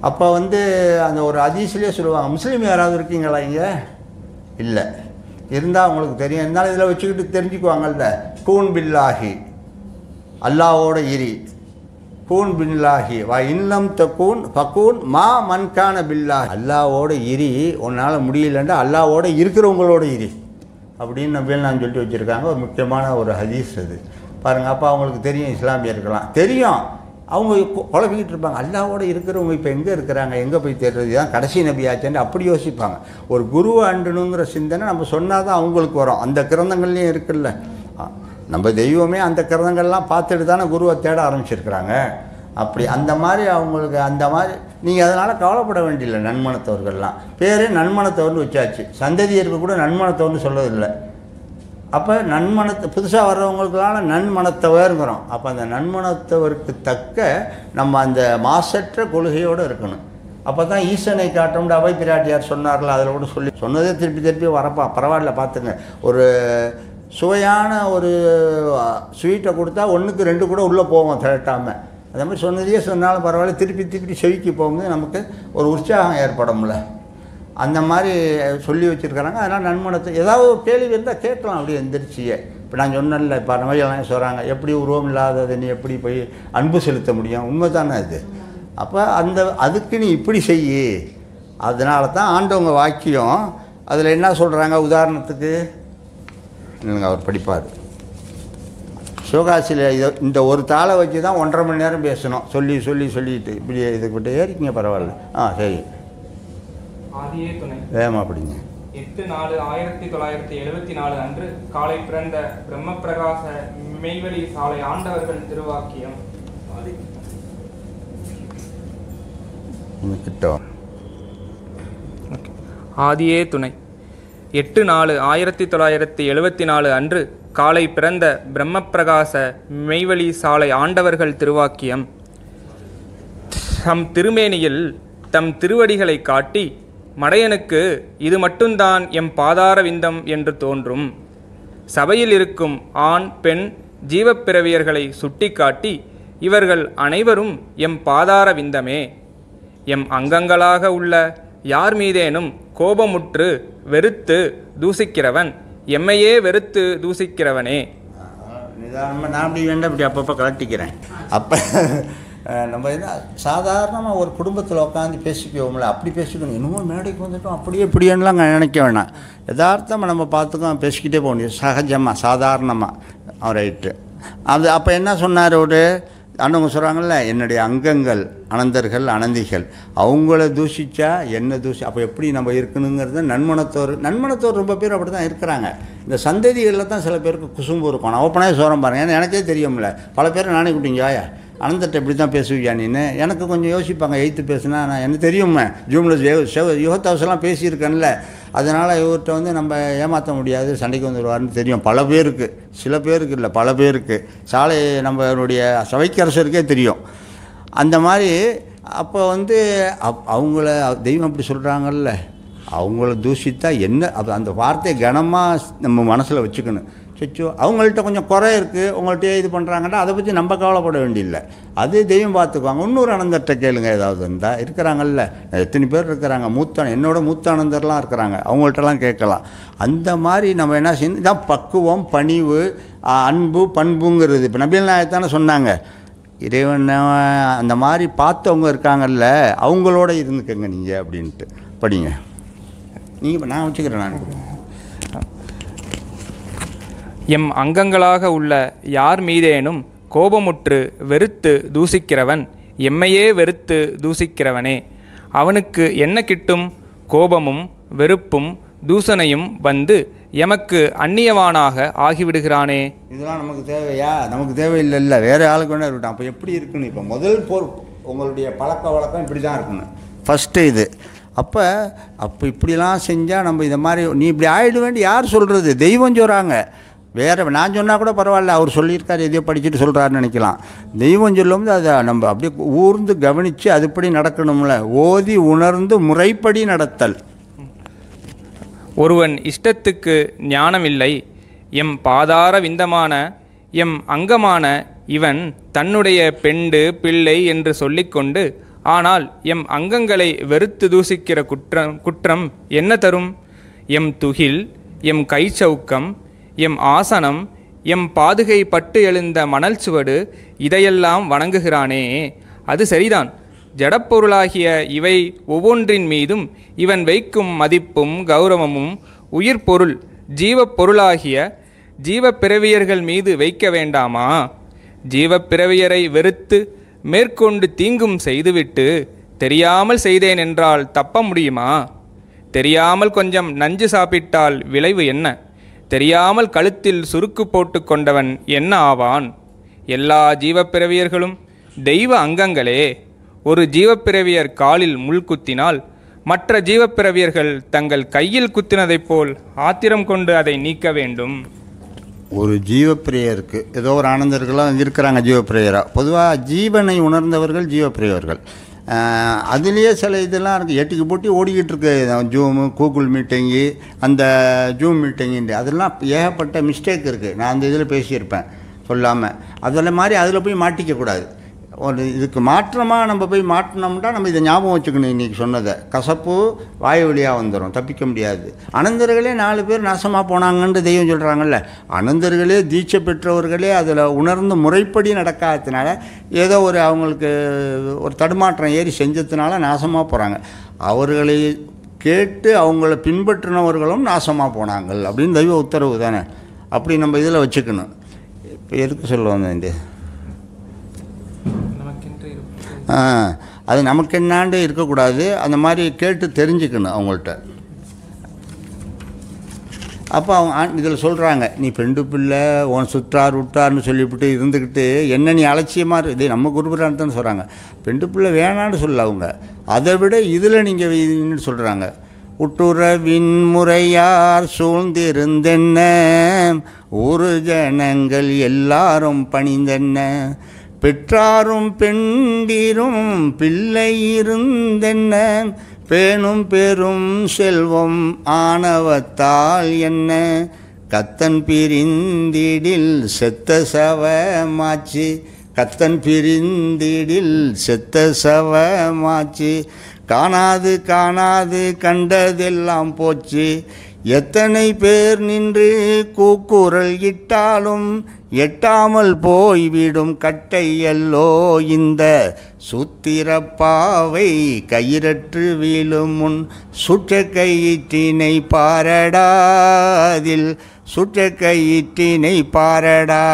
அப்போ அந்த ஒரு ஹதீஸ்லேயே சொல்லுவாங்க, முஸ்லீம் யாராவது இருக்கீங்களா இங்கே? இல்லை, இருந்தால் அவங்களுக்கு தெரியும், இருந்தாலும் இதில் வச்சுக்கிட்டு தெரிஞ்சுக்குவாங்கல்ல, கூன் பில்லாஹி அல்லாவோட இரி, கூன் பில்லாஹி வா இன்னம் தக்கூன் ஃபக்கூன் மா மன்கான பில்லாஹி. அல்லாவோட இரி, உன்னால் முடியலண்டா அல்லாவோட இருக்கிறவங்களோட இரி அப்படின்னு நபிகள் நான் சொல்லிட்டு வச்சுருக்காங்க. ஒரு முக்கியமான ஒரு ஹதீஸ் அது பாருங்கள். அப்போ அவங்களுக்கு தெரியும், இஸ்லாமியர்களாம் தெரியும், அவங்க குழப்பிக்கிட்டு இருப்பாங்க, அல்லாவோட இருக்கிறவங்க இப்போ எங்கே இருக்கிறாங்க, எங்கே போய் தேடுறது, தான் கடைசி நபியாச்சேன்னு அப்படி யோசிப்பாங்க. ஒரு குருவை அண்டணுங்கிற சிந்தனை நம்ம சொன்னால் தான் அவங்களுக்கு வரும். அந்த கிரந்தங்கள்லேயும் இருக்குல்ல, நம்ம தெய்வமே அந்த கிரந்தங்கள்லாம் பார்த்துட்டு தானே குருவை தேட ஆரம்பிச்சிருக்கிறாங்க. அப்படி அந்த மாதிரி அவங்களுக்கு அந்த மாதிரி நீங்கள் அதனால் கவலைப்பட வேண்டியில்லை. நன்மனத்தவர்கள்லாம் பேரே நன்மனத்தவர்னு வச்சாச்சு, சந்ததியருக்கு கூட நன்மனத்தவர்னு சொல்லதில்லை. அப்போ நன்மனத்தை புதுசாக வர்றவங்களுக்கெல்லாம் நன்மனத்தவருங்கிறோம். அப்போ அந்த நன்மனத்தவருக்கு தக்க நம்ம அந்த மாசற்ற கொள்கையோடு இருக்கணும். அப்போ தான் ஈசனை காட்டோம்னு அவை பிராட்டியார் சொன்னார்கள், அதில் கூட சொல்லி சொன்னதே திருப்பி திருப்பி வரப்பா பரவாயில்ல பார்த்துங்க. ஒரு சுவையான ஒரு ஸ்வீட்டை கொடுத்தா 1க்கு 2 கூட உள்ளே போவோம் திரட்டாமல். அதே மாதிரி சொன்னதையே சொன்னாலும் பரவாயில்ல, திருப்பி திருப்பி செவிக்கு போகும்போது நமக்கு ஒரு உற்சாகம் ஏற்படும்ல, அந்த மாதிரி சொல்லி வச்சுருக்கிறாங்க. அதனால் நன்மனத்தை ஏதாவது ஒரு கேள்வி இருந்தால் கேட்கலாம் அப்படியே எந்திரிச்சியே. இப்போ நான் சொன்னேன்ல, இப்போ நோயெல்லாம் சொல்கிறாங்க, எப்படி உருவம் இல்லாதது நீ எப்படி போய் அன்பு செலுத்த முடியும்? உண்மை தானே அது. அப்போ அதுக்கு நீ இப்படி செய்யி. அதனால தான் ஆண்டவங்க வாக்கியம் அதில் என்ன சொல்கிறாங்க, உதாரணத்துக்கு அவர் படிப்பார். சிவகாசியில் இந்த ஒரு தாளை வச்சு தான் 1.5 மணி நேரம் பேசணும். சொல்லிட்டு இப்படி இதுக்கிட்ட ஏறிக்கிங்க, பரவாயில்ல. சரி, ஆதியே துணை. வேகமாக படிங்க. 8/4/1974 அன்று காலை பிறந்த பிரம்மபிரகாச மெய்வழி சாலை ஆண்டவர்கள் திருவாக்கியம். ஆதியே துணை. 8/4/1974 அன்று காலை பிறந்த பிரம்மபிரகாச மெய்வழி சாலை ஆண்டவர்கள் திருவாக்கியம். தம் திருமேனியில் தம் திருவடிகளை காட்டி, மடையனுக்கு இது மட்டும்தான் எம் பாதார விந்தம் என்று தோன்றும். சபையில் இருக்கும் ஆண் பெண் ஜீவப்பிறவியர்களை சுட்டிக்காட்டி, இவர்கள் அனைவரும் எம் பாதார விந்தமே. எம் அங்கங்களாக உள்ள யார் மீதேனும் கோபமுற்று வெறுத்து தூசிக்கிறவன் எம்மையே வெறுத்து தூசிக்கிறவனே. நிதானமாக நான் அப்படி வேண்டாம், இப்படி அப்பப்போ கலட்டிக்கிறேன். அப்போ நம்ம என்ன சாதாரணமாக ஒரு குடும்பத்தில் உட்காந்து பேசிக்குவோம்ல, அப்படி பேசிக்கணும். இன்னமும் மேடைக்கு வந்துட்டோம் அப்படியே இப்படியெல்லாம் நினைக்க வேணாம். யதார்த்தமாக நம்ம பார்த்துக்கோம், பேசிக்கிட்டே போக முடியும். சகஜமாக சாதாரணமாக ரைட்டு. அப்போ என்ன சொன்னார் ஒரு அண்ணவங்க சொல்கிறாங்கல்ல, என்னுடைய அங்கங்கள் அனந்தர்கள் அனந்திகள் அவங்கள தூஷித்தா என்ன அப்போ எப்படி நம்ம இருக்கணுங்கிறது நன்மனத்தோர் ரொம்ப பேர் அப்படி தான் இருக்கிறாங்க. இந்த சந்ததிகளில் தான் சில பேருக்கு குசும்பு இருக்கும். நான் ஓப்பனாக சோரம் பாருங்கள், ஏன்னா எனக்கே தெரியும்ல, பல பேர் நானே கூட்டிங்க அனந்தட்ட இப்படி தான் பேசுவியா நீன்னு எனக்கு கொஞ்சம் யோசிப்பாங்க. எய்த்து பேசுனா நான் எனக்கு தெரியுமே, ஜூமில் யுகத்தாவசெல்லாம் பேசியிருக்கேன்ல, அதனால் இவர்கிட்ட நம்ம ஏமாற்ற முடியாது, சண்டைக்கு வந்துடுவார்னு தெரியும் பல பேருக்கு. சில பேருக்கு இல்லை, பல பேருக்கு. சாலை நம்மளுடைய சபைக்கரசருக்கே தெரியும். அந்த மாதிரி அப்போ அவங்கள தெய்வம் அப்படி சொல்கிறாங்கல்ல, அவங்கள தூஷித்தா என்ன அந்த வார்த்தையை கனமாக நம்ம மனசில் வச்சுக்கணும். சச்சோ அவங்கள்ட்ட கொஞ்சம் குறை இருக்குது, உங்கள்கிட்ட இது பண்ணுறாங்கன்னா அதை பற்றி நம்ம கவலைப்பட வேண்டியில்லை, அது தெய்வம் பார்த்துக்குவாங்க. இன்னொரு அனந்தர்கிட்ட கேளுங்க, ஏதாவது இருந்தால் இருக்கிறாங்கல்ல, எத்தனை பேர் இருக்கிறாங்க, என்னோட மூத்த அனந்தர்லாம் இருக்கிறாங்க, அவங்கள்ட்டலாம் கேட்கலாம். அந்த மாதிரி நம்ம என்ன செய்யணும், இதான் பக்குவம், பணிவு, அன்பு, பண்புங்கிறது. இப்போ நபிகள் நாயகத்தானே சொன்னாங்க, இறைவன் அந்த மாதிரி பார்த்தவங்க இருக்காங்கல்ல அவங்களோட இருந்துக்கங்க நீங்கள் அப்படின்ட்டு படிங்க. நீங்கள் நான் வச்சுக்கிறேன். நான் எம் அங்கங்களாக உள்ள யார் மீதேனும் கோபமுற்று வெறுத்து தூசிக்கிறவன் எம்மையே வெறுத்து தூசிக்கிறவனே. அவனுக்கு என்ன கிட்டும்? கோபமும் வெறுப்பும் தூசணையும் வந்து எமக்கு அந்நியவானாக ஆகிவிடுகிறானே. இதெல்லாம் நமக்கு தேவையா? நமக்கு தேவையில்லை, வேறு ஆளுக்கு வேணா இருக்கட்டும். அப்போ எப்படி இருக்குன்னு இப்போ முதல் உங்களுடைய பழக்க வழக்கம் இப்படி தான் இருக்கணும் ஃபஸ்ட்டு இது. அப்போ இப்படிலாம் செஞ்சால் நம்ம இதை மாதிரி நீ இப்படி ஆகிட வேண்டி யார் சொல்கிறது? தெய்வம் சொல்கிறாங்க. வேறு நான் சொன்னால் கூட பரவாயில்ல, அவர் சொல்லியிருக்காரு, எதையோ படிச்சுட்டு சொல்கிறாருன்னு நினைக்கலாம். தெய்வம் சொல்லும்போது அதை நம்ம அப்படியே ஊர்ந்து கவனித்து அதுபடி நடக்கணும்ல. ஓதி உணர்ந்து முறைப்படி நடத்தல். ஒருவன் இஷ்டத்துக்கு ஞானமில்லை. எம் பாதார விந்தமான எம் அங்கமான இவன் தன்னுடைய பெண்டு பிள்ளை என்று சொல்லிக்கொண்டு, ஆனால் எம் அங்கங்களை வெறுத்து தூசிக்கிற குற்றம் என்ன தரும்? எம் துகில், எம் கைச்சவுக்கம், எம் ஆசனம், எம் பாதுகை பட்டு எழுந்த மணல் சுவடு இதையெல்லாம் வணங்குகிறானே. அது சரிதான். ஜடப்பொருளாகிய இவை ஒவ்வொன்றின் மீதும் இவன் வைக்கும் மதிப்பும் கௌரவமும் உயிர் பொருள் ஜீவப்பொருளாகிய ஜீவப்பிறவியர்கள் மீது வைக்க வேண்டாமா? ஜீவப்பிறவியரை வெறுத்து மேற்கொண்டு தீங்கும் செய்துவிட்டு தெரியாமல் செய்தேன் என்றால் தப்ப முடியுமா? தெரியாமல் கொஞ்சம் நஞ்சு சாப்பிட்டால் விளைவு என்ன? தெரியாமல் கழுத்தில் சுருக்கு போட்டு கொண்டவன் என்ன ஆவான்? எல்லா ஜீவப்பிறவியர்களும் தெய்வ அங்கங்களே. ஒரு ஜீவப்பிறவியர் காலில் முள் குத்தினால் மற்ற ஜீவப்பிறவியர்கள் தங்கள் கையில் குத்தினதைப் போல் ஆத்திரம் கொண்டு அதை நீக்க வேண்டும். ஒரு ஜீவப்பிரியருக்கு ஏதோ ஒரு ஆனந்தர்களாக இருக்கிறாங்க ஜீவப்பிரியராக. பொதுவாக ஜீவனை உணர்ந்தவர்கள் ஜீவப்பிரியவர்கள். அதுலேயே சில இதெல்லாம் இருக்குது, எட்டுக்கு போட்டி ஓடிக்கிட்டு இருக்கு. ஜூமு, கூகுள் மீட்டிங்கு, அந்த ஜூம் மீட்டிங்கு, அதெல்லாம் ஏகப்பட்ட மிஸ்டேக் இருக்குது. நான் அந்த இதில் பேசியிருப்பேன் சொல்லாமல். அதில் மாதிரி அதில் போய் மாட்டிக்கக்கூடாது. ஒரு இதுக்கு மாற்றமாக நம்ம போய் மாற்றினோம்னா நம்ம இதை ஞாபகம் வச்சுக்கணும். இன்றைக்கி சொன்னதை கசப்பு வாய் வழியாக வந்துடும், தப்பிக்க முடியாது. அனந்தர்களே 4 பேர் நாசமாக போனாங்கன்னு தெய்வம் சொல்கிறாங்கல்ல. அனந்தர்களே தீட்சை பெற்றவர்களே அதில் உணர்ந்து முறைப்படி நடக்காததுனால ஏதோ ஒரு அவங்களுக்கு ஒரு தடுமாற்றம் ஏறி செஞ்சதுனால நாசமாக போகிறாங்க. அவர்களை கேட்டு அவங்கள பின்பற்றினவர்களும் நாசமாக போனாங்கள் அப்படின்னு தெய்வ உத்தரவு தானே. அப்படி நம்ம இதில் வச்சுக்கணும். இப்போ எதுக்கு சொல்ல வந்தேன்? அது நமக்கு என்னாண்டு இருக்கக்கூடாது. அந்த மாதிரி கேட்டு தெரிஞ்சுக்கணும் அவங்கள்ட்ட. அப்போ அவங்க இதில் சொல்கிறாங்க, நீ பெண்டு பிள்ளை உன் சுற்றார் விட்டார்னு சொல்லிவிட்டு இருந்துக்கிட்டு என்ன நீ அலட்சியமாக இதே நம்ம குருபுரான்னு சொல்கிறாங்க. பெண்டு பிள்ளை வேணான்னு சொல்ல அவங்க, அதை விட இதில் நீங்கள் சொல்கிறாங்க. உட்டுறவின் முறையார் சூழ்ந்திருந்தென்ன ஒரு ஜனங்கள் எல்லாரும் பணிந்தென்ன பெற்றாரும் பெண்டிரும் பிள்ளை இருந்தென்ன பேணும் பெரும் செல்வம் ஆணவத்தால் என்ன கத்தன் பிரிந்திடில் செத்த சவமாச்சு கத்தன் பிரிந்திடில் செத்த சவமாச்சு காணாது காணாது கண்டதெல்லாம் போச்சு எத்தனை பேர் நின்று கூக்குரல் இட்டாலும் எட்டாமல் போய்விடும் கட்டை எல்லோ இந்த சூத்திரப்பாவை கயிறற்று வீழும் முன் சுற்ற கயிற்றினை பாரடாதில் சுற்ற கயிற்றினை பாரடா.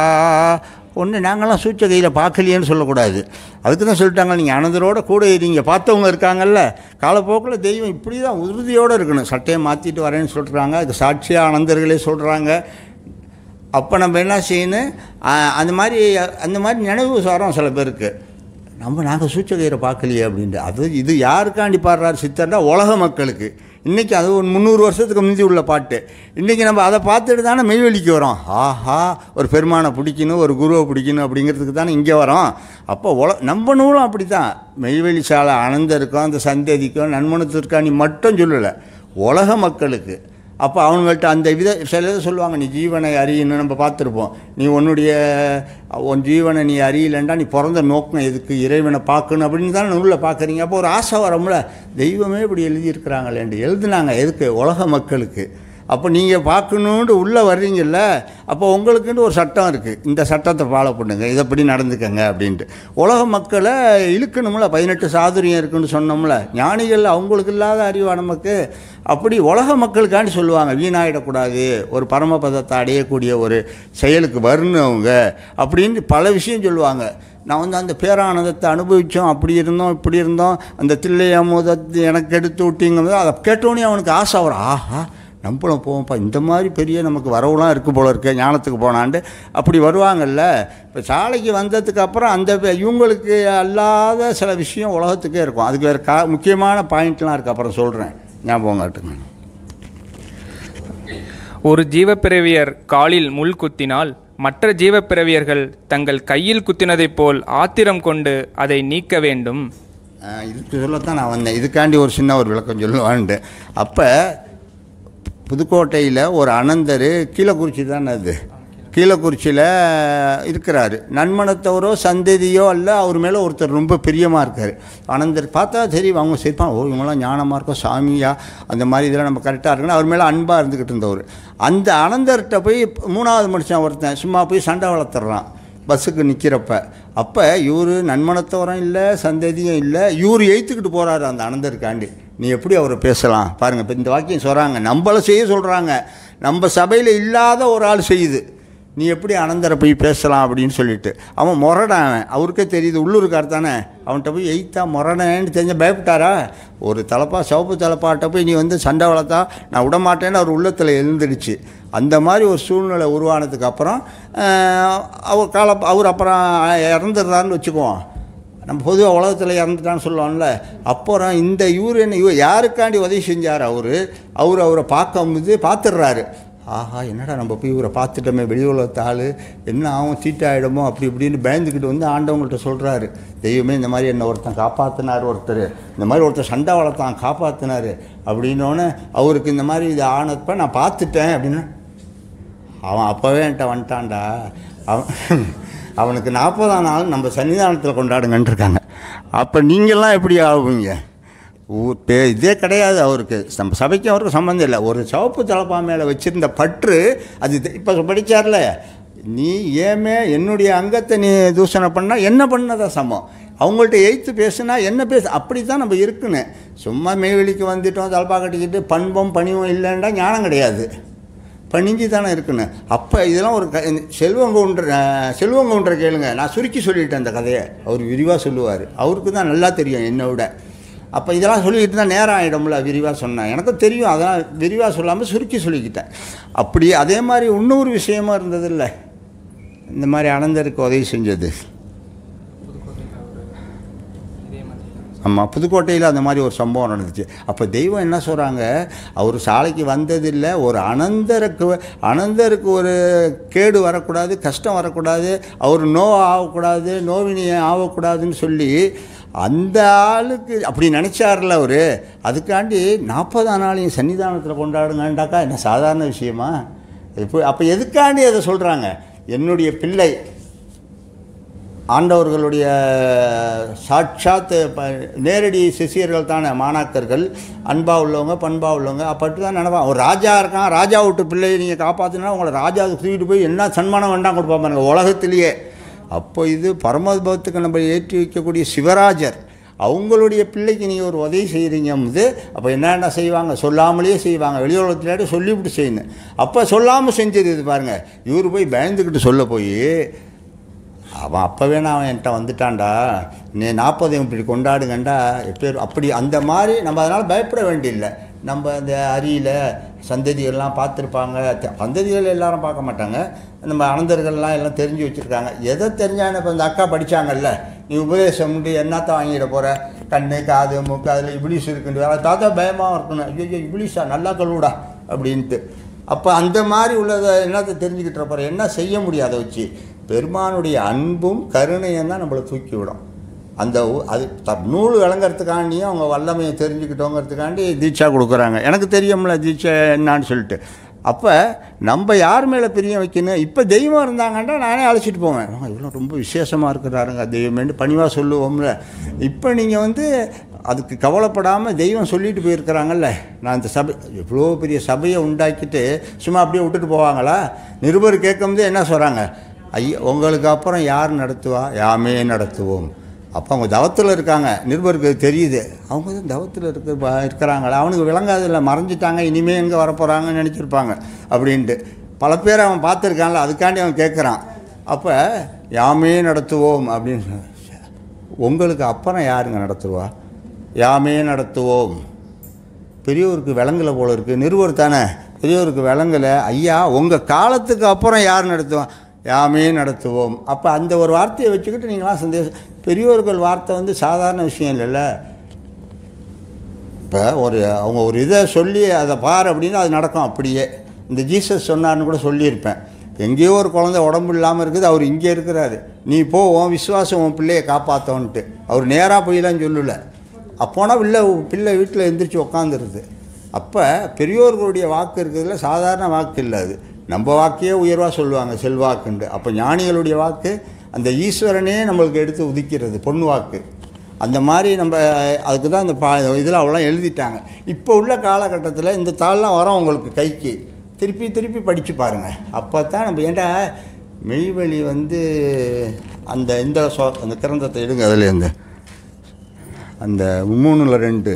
ஒன்று நாங்களாம் சூச்ச கையில் பார்க்கலையேன்னு சொல்லக்கூடாது. அதுக்கு தான் சொல்லிட்டாங்க, நீங்கள் அனந்தரோட கூட இருங்க. பார்த்தவங்க இருக்காங்கல்ல, காலப்போக்கில் தெய்வம் இப்படி தான் உறுதியோடு இருக்கணும். சட்டையை மாற்றிட்டு வரேன்னு சொல்கிறாங்க, அதுக்கு சாட்சியாக அனந்தர்களே சொல்கிறாங்க. அப்போ நம்ம என்ன செய்யணும், அந்த மாதிரி நினைவு வரோம் சில பேருக்கு. நாங்கள் சூச்ச கயிறை பார்க்கலையே அப்படின்ட்டு. அது இது யாருக்காண்டி பாடுறாரு சித்தர்னா உலக மக்களுக்கு. இன்றைக்கி அது ஒரு 300 வருஷத்துக்கு முந்தி உள்ள பாட்டு. இன்றைக்கி நம்ம அதை பார்த்துட்டு தானே மெய்வெளிக்கு வரோம். ஆஹா, ஒரு பெருமானை பிடிக்கணும், ஒரு குருவை பிடிக்கணும் அப்படிங்கிறதுக்கு தானே இங்கே வரோம். அப்போ நம்ம நூலும் அப்படி தான். மெய்வெளி சாலை அனந்தருக்கும் அந்த சந்ததிக்கும் நன்மனத்திற்காண்டி மட்டும் சொல்லலை, உலக மக்களுக்கு. அப்போ அவங்கள்ட்ட அந்த சில சொல்லுவாங்க, நீ ஜீவனை அறியணும்னு நம்ம பார்த்துருப்போம். நீ உன் ஜீவனை நீ அறியலைண்டா நீ பிறந்த நோக்கம் எதுக்கு, இறைவனை பார்க்கணும் அப்படின்னு தானே நூலில் பார்க்குறீங்க. அப்போ ஒரு ஆசை வரோம்ல, தெய்வமே இப்படி எழுதியிருக்கிறாங்களேன்ட்டு. எழுதுனாங்க எதுக்கு, உலக மக்களுக்கு. அப்போ நீங்கள் பார்க்கணுன்ட்டு உள்ளே வர்றீங்கல்ல, அப்போ உங்களுக்குன்னு ஒரு சட்டம் இருக்குது, இந்த சட்டத்தை ஃபாலோ பண்ணுங்க, இதைப்படி நடந்துக்கங்க அப்படின்ட்டு. உலக மக்களை இழுக்கணும்ல, 18 சாதுரியம் இருக்குன்னு சொன்னோம்ல. ஞானிகள் அவங்களுக்கு இல்லாத அறிவா நமக்கு. அப்படி உலக மக்களுக்காண்டி சொல்லுவாங்க, வீணாயிடக்கூடாது, ஒரு பரமபதத்தை அடையக்கூடிய ஒரு செயலுக்கு வரணும் அவங்க அப்படின்னு பல விஷயம் சொல்லுவாங்க. நான் அந்த பேரானந்தத்தை அனுபவித்தோம், அப்படி இருந்தோம் இப்படி இருந்தோம், அந்த தில்லை அமுதத்தை எனக்கு எடுத்து விட்டிங்க. அதை கேட்டோன்னே அவனுக்கு ஆசை வரும், ஆஹா நம்மளும் போவோம்ப்பா, இந்த மாதிரி பெரிய நமக்கு வரவுலாம் இருக்குது போல இருக்க, ஞானத்துக்கு போனான்ட்டு அப்படி வருவாங்கல்ல. இப்போ சாலைக்கு வந்ததுக்கு அப்புறம் அந்த இவங்களுக்கு அல்லாத சில விஷயம் உலகத்துக்கே இருக்கும். அதுக்கு வேறு முக்கியமான பாயிண்ட்லாம் இருக்குது, அப்புறம் சொல்கிறேன், ஞாபகம் காட்டுங்க. ஒரு ஜீவப்பிறவியர் காலில் முள் குத்தினால் மற்ற ஜீவப்பிறவியர்கள் தங்கள் கையில் குத்தினதைப் போல் ஆத்திரம் கொண்டு அதை நீக்க வேண்டும். இதுக்கு சொல்லத்தான் நான் வந்தேன். இதுக்காண்டி ஒரு சின்ன ஒரு விளக்கம் சொல்லுவான்ட்டு. அப்போ புதுக்கோட்டையில் ஒரு அனந்தர், கீழக்குறிச்சி தானே அது, கீழக்குறிச்சியில் இருக்கிறாரு. நன்மனத்தவரோ சந்ததியோ அல்ல, அவர் மேலே ஒருத்தர் ரொம்ப பிரியமாக இருக்கார். அனந்தர் பார்த்தா சரி, அவங்க சரிப்பான், ஓ இவங்களாம் ஞானமாக இருக்கோம், சாமியா அந்த மாதிரி இதெல்லாம் நம்ம கரெக்டாக இருக்குன்னு அவர் மேலே அன்பாக இருந்துக்கிட்டு இருந்தவர். அந்த அனந்தர்கிட்ட போய் 3வது மனுஷன் ஒருத்தன் சும்மா போய் சண்டை வளர்த்துறான் பஸ்ஸுக்கு நிற்கிறப்ப. அப்போ இவர் நன்மனத்தவரும் இல்லை, சந்ததியும் இல்லை, இவர் எய்த்துக்கிட்டு போகிறாரு அந்த அனந்தருக்காண்டி. நீ எப்படி அவரை பேசலாம் பாருங்கள். இப்போ இந்த வாக்கியம் சொல்கிறாங்க, நம்மளை செய்ய சொல்கிறாங்க, நம்ம சபையில் இல்லாத ஒரு ஆள் செய்யுது, நீ எப்படி அனந்தரை போய் பேசலாம் அப்படின்னு சொல்லிட்டு. அவன் முரடான், அவருக்கே தெரியுது, உள்ளூருக்கார் தானே, அவன்கிட்ட போய் எய்த்தா முரடேன்னு தெரிஞ்ச பயப்பட்டாரா? ஒரு தலப்பா சிவப்பு தலப்பாட்ட போய் நீ சண்டை வளர்த்தா நான் விடமாட்டேன்னு அவர் உள்ளத்தில் எழுந்துடுச்சு. அந்த மாதிரி ஒரு சூழ்நிலை உருவானதுக்கு அப்புறம் அவர் அப்புறம் இறந்துடுறாருன்னு வச்சுக்குவோம். நம்ம பொதுவாக உலகத்தில் இறந்துட்டான்னு சொல்லுவோம்ல. அப்புறம் இந்த இவர் யாருக்காண்டி உதவி செஞ்சார், அவரை பார்த்துடுறாரு. ஆஹா, என்னடா நம்ம போய் இவரை பார்த்துட்டோமே, வெளி உலகத்து ஆள், என்ன ஆகும், தீட்டாயிடுமோ அப்படி இப்படின்னு பயந்துக்கிட்டு ஆண்டவங்கள்ட்ட சொல்கிறாரு, தெய்வமே இந்த மாதிரி என்னை ஒருத்தன் காப்பாற்றினார், இந்த மாதிரி ஒருத்தர் சண்டை வளர்த்தான் காப்பாற்றினார் அப்படின்னோடனே அவருக்கு இந்த மாதிரி இது ஆனப்போ நான் பார்த்துட்டேன் அப்படின்னு. அவன் அப்போவே என்கிட்ட வந்துட்டான்டா. அவனுக்கு 40ஆம் நாள் நம்ம சன்னிதானத்தில் கொண்டாடுங்கன்னு இருக்காங்க. அப்போ நீங்கள்லாம் எப்படி ஆகுவீங்க? இதே கிடையாது அவருக்கு, நம்ம சபைக்கும் அவருக்கு சம்மந்தம் இல்லை. ஒரு சிவப்பு தலப்பா மேலே வச்சுருந்த பற்று அது இப்போ படித்தார்ல, நீ ஏமே என்னுடைய அங்கத்தை நீ தூஷணை பண்ணால் என்ன பண்ணதான் சமம், அவங்கள்ட்ட எய்த்து பேசுனா என்ன அப்படி தான் நம்ம இருக்குன்னு. சும்மா மேவெளிக்கு வந்துட்டோம் தலப்பா கட்டிக்கிட்டு பண்பும் பணிவும் இல்லைன்னா ஞானம் கிடையாது, பணிஞ்சு தானே இருக்குன்னு. அப்போ இதெல்லாம் ஒரு செல்வங்கவுண்டரை கேளுங்க, நான் சுருக்கி சொல்லிட்டேன் அந்த கதையை, அவர் விரிவாக சொல்லுவார், அவருக்கு தான் நல்லா தெரியும் என்னை விட. அப்போ இதெல்லாம் சொல்லிக்கிட்டு தான் நேரம் ஆகிடும்ல, விரிவாக சொன்னேன், எனக்கும் தெரியும், அதெல்லாம் விரிவாக சொல்லாமல் சுருக்கி சொல்லிக்கிட்டேன். அப்படி அதே மாதிரி இன்னொரு விஷயமா இருந்தது இல்லை, இந்த மாதிரி அனந்தருக்கு உதவி செஞ்சது. ஆமாம், புதுக்கோட்டையில் அந்த மாதிரி ஒரு சம்பவம் நடந்துச்சு. அப்போ தெய்வம் என்ன சொல்கிறாங்க, அவர் சாலைக்கு வந்ததில்லை, ஒரு அனந்தருக்கு ஒரு கேடு வரக்கூடாது, கஷ்டம் வரக்கூடாது, அவர் ஆகக்கூடாது, நோவினியை ஆகக்கூடாதுன்னு சொல்லி அந்த ஆளுக்கு அப்படி நினச்சார்ல அவர். அதுக்காண்டி 40ஆம் நாளையும் சன்னிதானத்தில் கொண்டாடுங்கண்டாக்கா என்ன சாதாரண விஷயமா? இப்போ அப்போ எதுக்காண்டி அதை சொல்கிறாங்க? என்னுடைய பிள்ளை ஆண்டவர்களுடைய சாட்சாத் நேரடி சிஷியர்கள் தானே மாணாக்கர்கள், அன்பாக உள்ளவங்க பண்பாக உள்ளவங்க. அப்படி தான் நினைப்பா. ஒரு ராஜா இருக்கான், ராஜா விட்டு பிள்ளையை நீங்கள் காப்பாற்றினா உங்களை ராஜாவுக்கு தூக்கிட்டு போய் என்ன சன்மானம் வேண்டாம் கொடுப்பா பாருங்க உலகத்திலேயே. அப்போ இது பரமபதத்துக்கு நம்ம ஏற்றி வைக்கக்கூடிய சிவராஜர், அவங்களுடைய பிள்ளைக்கு நீங்கள் ஒரு உதவி செய்கிறீங்க போது அப்போ என்னென்ன செய்வாங்க, சொல்லாமலேயே செய்வாங்க, வெளி உலகத்திலேயே சொல்லிவிட்டு செய்யணும். அப்போ சொல்லாமல் செஞ்சது இது பாருங்கள். இவர் போய் பயந்துக்கிட்டு சொல்ல போய் அவன் அப்போவே அவன் என்கிட்ட வந்துட்டான்டா, நீ 40 இப்படி கொண்டாடுங்கண்டா எப்பேர் அப்படி அந்த மாதிரி. நம்ம அதனால் பயப்பட வேண்டியில்லை. நம்ம இந்த அரியில் சந்ததிகள்லாம் பார்த்துருப்பாங்க, சந்ததிகள் எல்லாரும் பார்க்க மாட்டாங்க, நம்ம அனந்தர்கள்லாம் எல்லாம் தெரிஞ்சு வச்சுருக்காங்க. எதை தெரிஞ்சான்னு இப்போ இந்த அக்கா படித்தாங்கல்ல, நீ உபதேசம் முடி என்னத்தான் வாங்கிட போகிற, கண்ணு காது மூக்கு அதில் இப்ளீஸ் இருக்குன்னு வேறு தாத்தா பயமாக இருக்கணும், ஐயோ இப்ளீஸா நல்லா கழுவுடா அப்படின்ட்டு. அப்போ அந்த மாதிரி உள்ளதை என்னத்தை தெரிஞ்சுக்கிட்டு போகிற, என்ன செய்ய முடியாத வச்சு பெருமானுடைய அன்பும் கருணையும் தான் நம்மளை தூக்கி விடும். அந்த அது நூல் விளங்கிறதுக்காண்டியும் அவங்க வல்லமையை தெரிஞ்சுக்கிட்டோங்கிறதுக்காண்டி தீட்சா கொடுக்குறாங்க. எனக்கு தெரியும்ல தீட்சை என்னான்னு சொல்லிட்டு. அப்போ நம்ம யார் மேலே பிரியம் வைக்கணும்? இப்போ தெய்வம் இருந்தாங்கன்னா நானே அழைச்சிட்டு போவேன், இவ்வளோ ரொம்ப விசேஷமாக இருக்கிறாருங்க தெய்வமேன்னு பணிவாக சொல்லுவோம்ல. இப்போ நீங்கள் அதுக்கு கவலைப்படாமல் தெய்வம் சொல்லிட்டு போயிருக்கிறாங்கல்ல. நான் இந்த சபை எவ்வளோ பெரிய சபையை உண்டாக்கிட்டு சும்மா அப்படியே விட்டுட்டு போவாங்களா? நிருபர் கேட்கும்போது என்ன சொல்கிறாங்க, ஐயா உங்களுக்கு அப்புறம் யார் நடத்துவா, யாமே நடத்துவோம். அப்போ அவங்க தவத்தில் இருக்காங்க, நிருபருக்கு தெரியுது அவங்க தான் தவத்தில் இருக்கிறாங்களா, அவனுக்கு விளங்காதில்லை, மறைஞ்சிட்டாங்க, இனிமேல் எங்கே வரப்போகிறாங்கன்னு நினச்சிருப்பாங்க அப்படின்ட்டு. பல பேர் அவன் பார்த்துருக்கான்ல, அதுக்காண்டி அவன் கேட்குறான். அப்போ யாமே நடத்துவோம் அப்படின்னு, உங்களுக்கு அப்புறம் யாருங்க நடத்துவா, யாமே நடத்துவோம். பெரியவருக்கு விளங்கலை போல இருக்குது, நிருபர் தானே, பெரியவருக்கு விளங்கலை, ஐயா உங்கள் காலத்துக்கு அப்புறம் யார் நடத்துவான், யாமே நடத்துவோம். அப்போ அந்த ஒரு வார்த்தையை வச்சுக்கிட்டு நீங்களாம் சந்தேகம். பெரியோர்கள் வார்த்தை சாதாரண விஷயம் இல்லைல்ல. இப்போ அவங்க ஒரு இதை சொல்லி அதை பார் அப்படின்னா அது நடக்கும் அப்படியே. இந்த ஜீசஸ் சொன்னார்னு கூட சொல்லியிருப்பேன், எங்கேயோ ஒரு குழந்தை உடம்பு இல்லாமல் இருக்குது, அவர் இங்கே இருக்கிறாரு, நீ போ உன் விசுவாசம் உன் பிள்ளையை காப்பாற்றோன்ட்டு. அவர் நேராக போயெல்லாம் சொல்லலை. அப்போனால் பிள்ளை வீட்டில் எந்திரிச்சு உக்காந்துருது. அப்போ பெரியோர்களுடைய வாக்கு இருக்கிறதுல சாதாரண வாக்கு இல்லை, அது நம்ம வாக்கையே உயர்வாக சொல்லுவாங்க செல்வாக்குண்டு. அப்போ ஞானிகளுடைய வாக்கு அந்த ஈஸ்வரனே நம்மளுக்கு எடுத்து உதிக்கிறது பொண்ணு வாக்கு. அந்த மாதிரி நம்ம அதுக்கு தான் இந்த இதில் அவ்வளோ எழுதிட்டாங்க. இப்போ உள்ள காலகட்டத்தில் இந்த தாள்லாம் வரோம் உங்களுக்கு கைக்கு, திருப்பி திருப்பி படித்து பாருங்கள். அப்போ தான் நம்ம ஏன்டா மெய்வழி அந்த அந்த கிரந்தத்தை எடுங்க, அதில் அந்த 3:2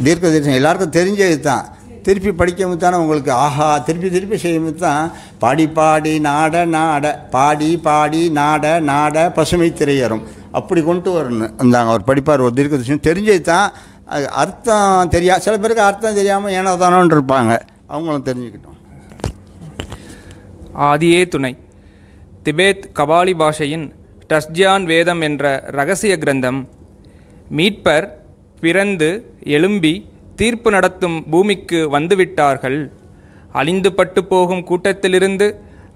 தீர்க்க தரிசனம் எல்லாருக்கும் தெரிஞ்சது தான். திருப்பி படிக்கும் தானே உங்களுக்கு ஆஹா, திருப்பி திருப்பி செய்யும்போது தான் பாடி பாடி நாட நாட பாடி பாடி நாட நாட பசுமை திரையரும் அப்படி கொண்டு வரணும். அந்தாங்க அவர் படிப்பார், ஒரு தீர்க்க தரிசனம் தெரிஞ்சது தான். அர்த்தம் சில பேருக்கு அர்த்தம் தெரியாமல் ஏனோ தானோன்னு இருப்பாங்க, அவங்களும் தெரிஞ்சுக்கிட்டோம். ஆதியே துணை. திபேத் கபாலி பாஷையின் டஸ்ஜியான் வேதம் என்ற இரகசிய கிரந்தம் மீட்பர் பிறந்து எழும்பி தீர்ப்பு நடத்தும் பூமிக்கு வந்துவிட்டார்கள். அழிந்து பட்டு போகும் கூட்டத்திலிருந்து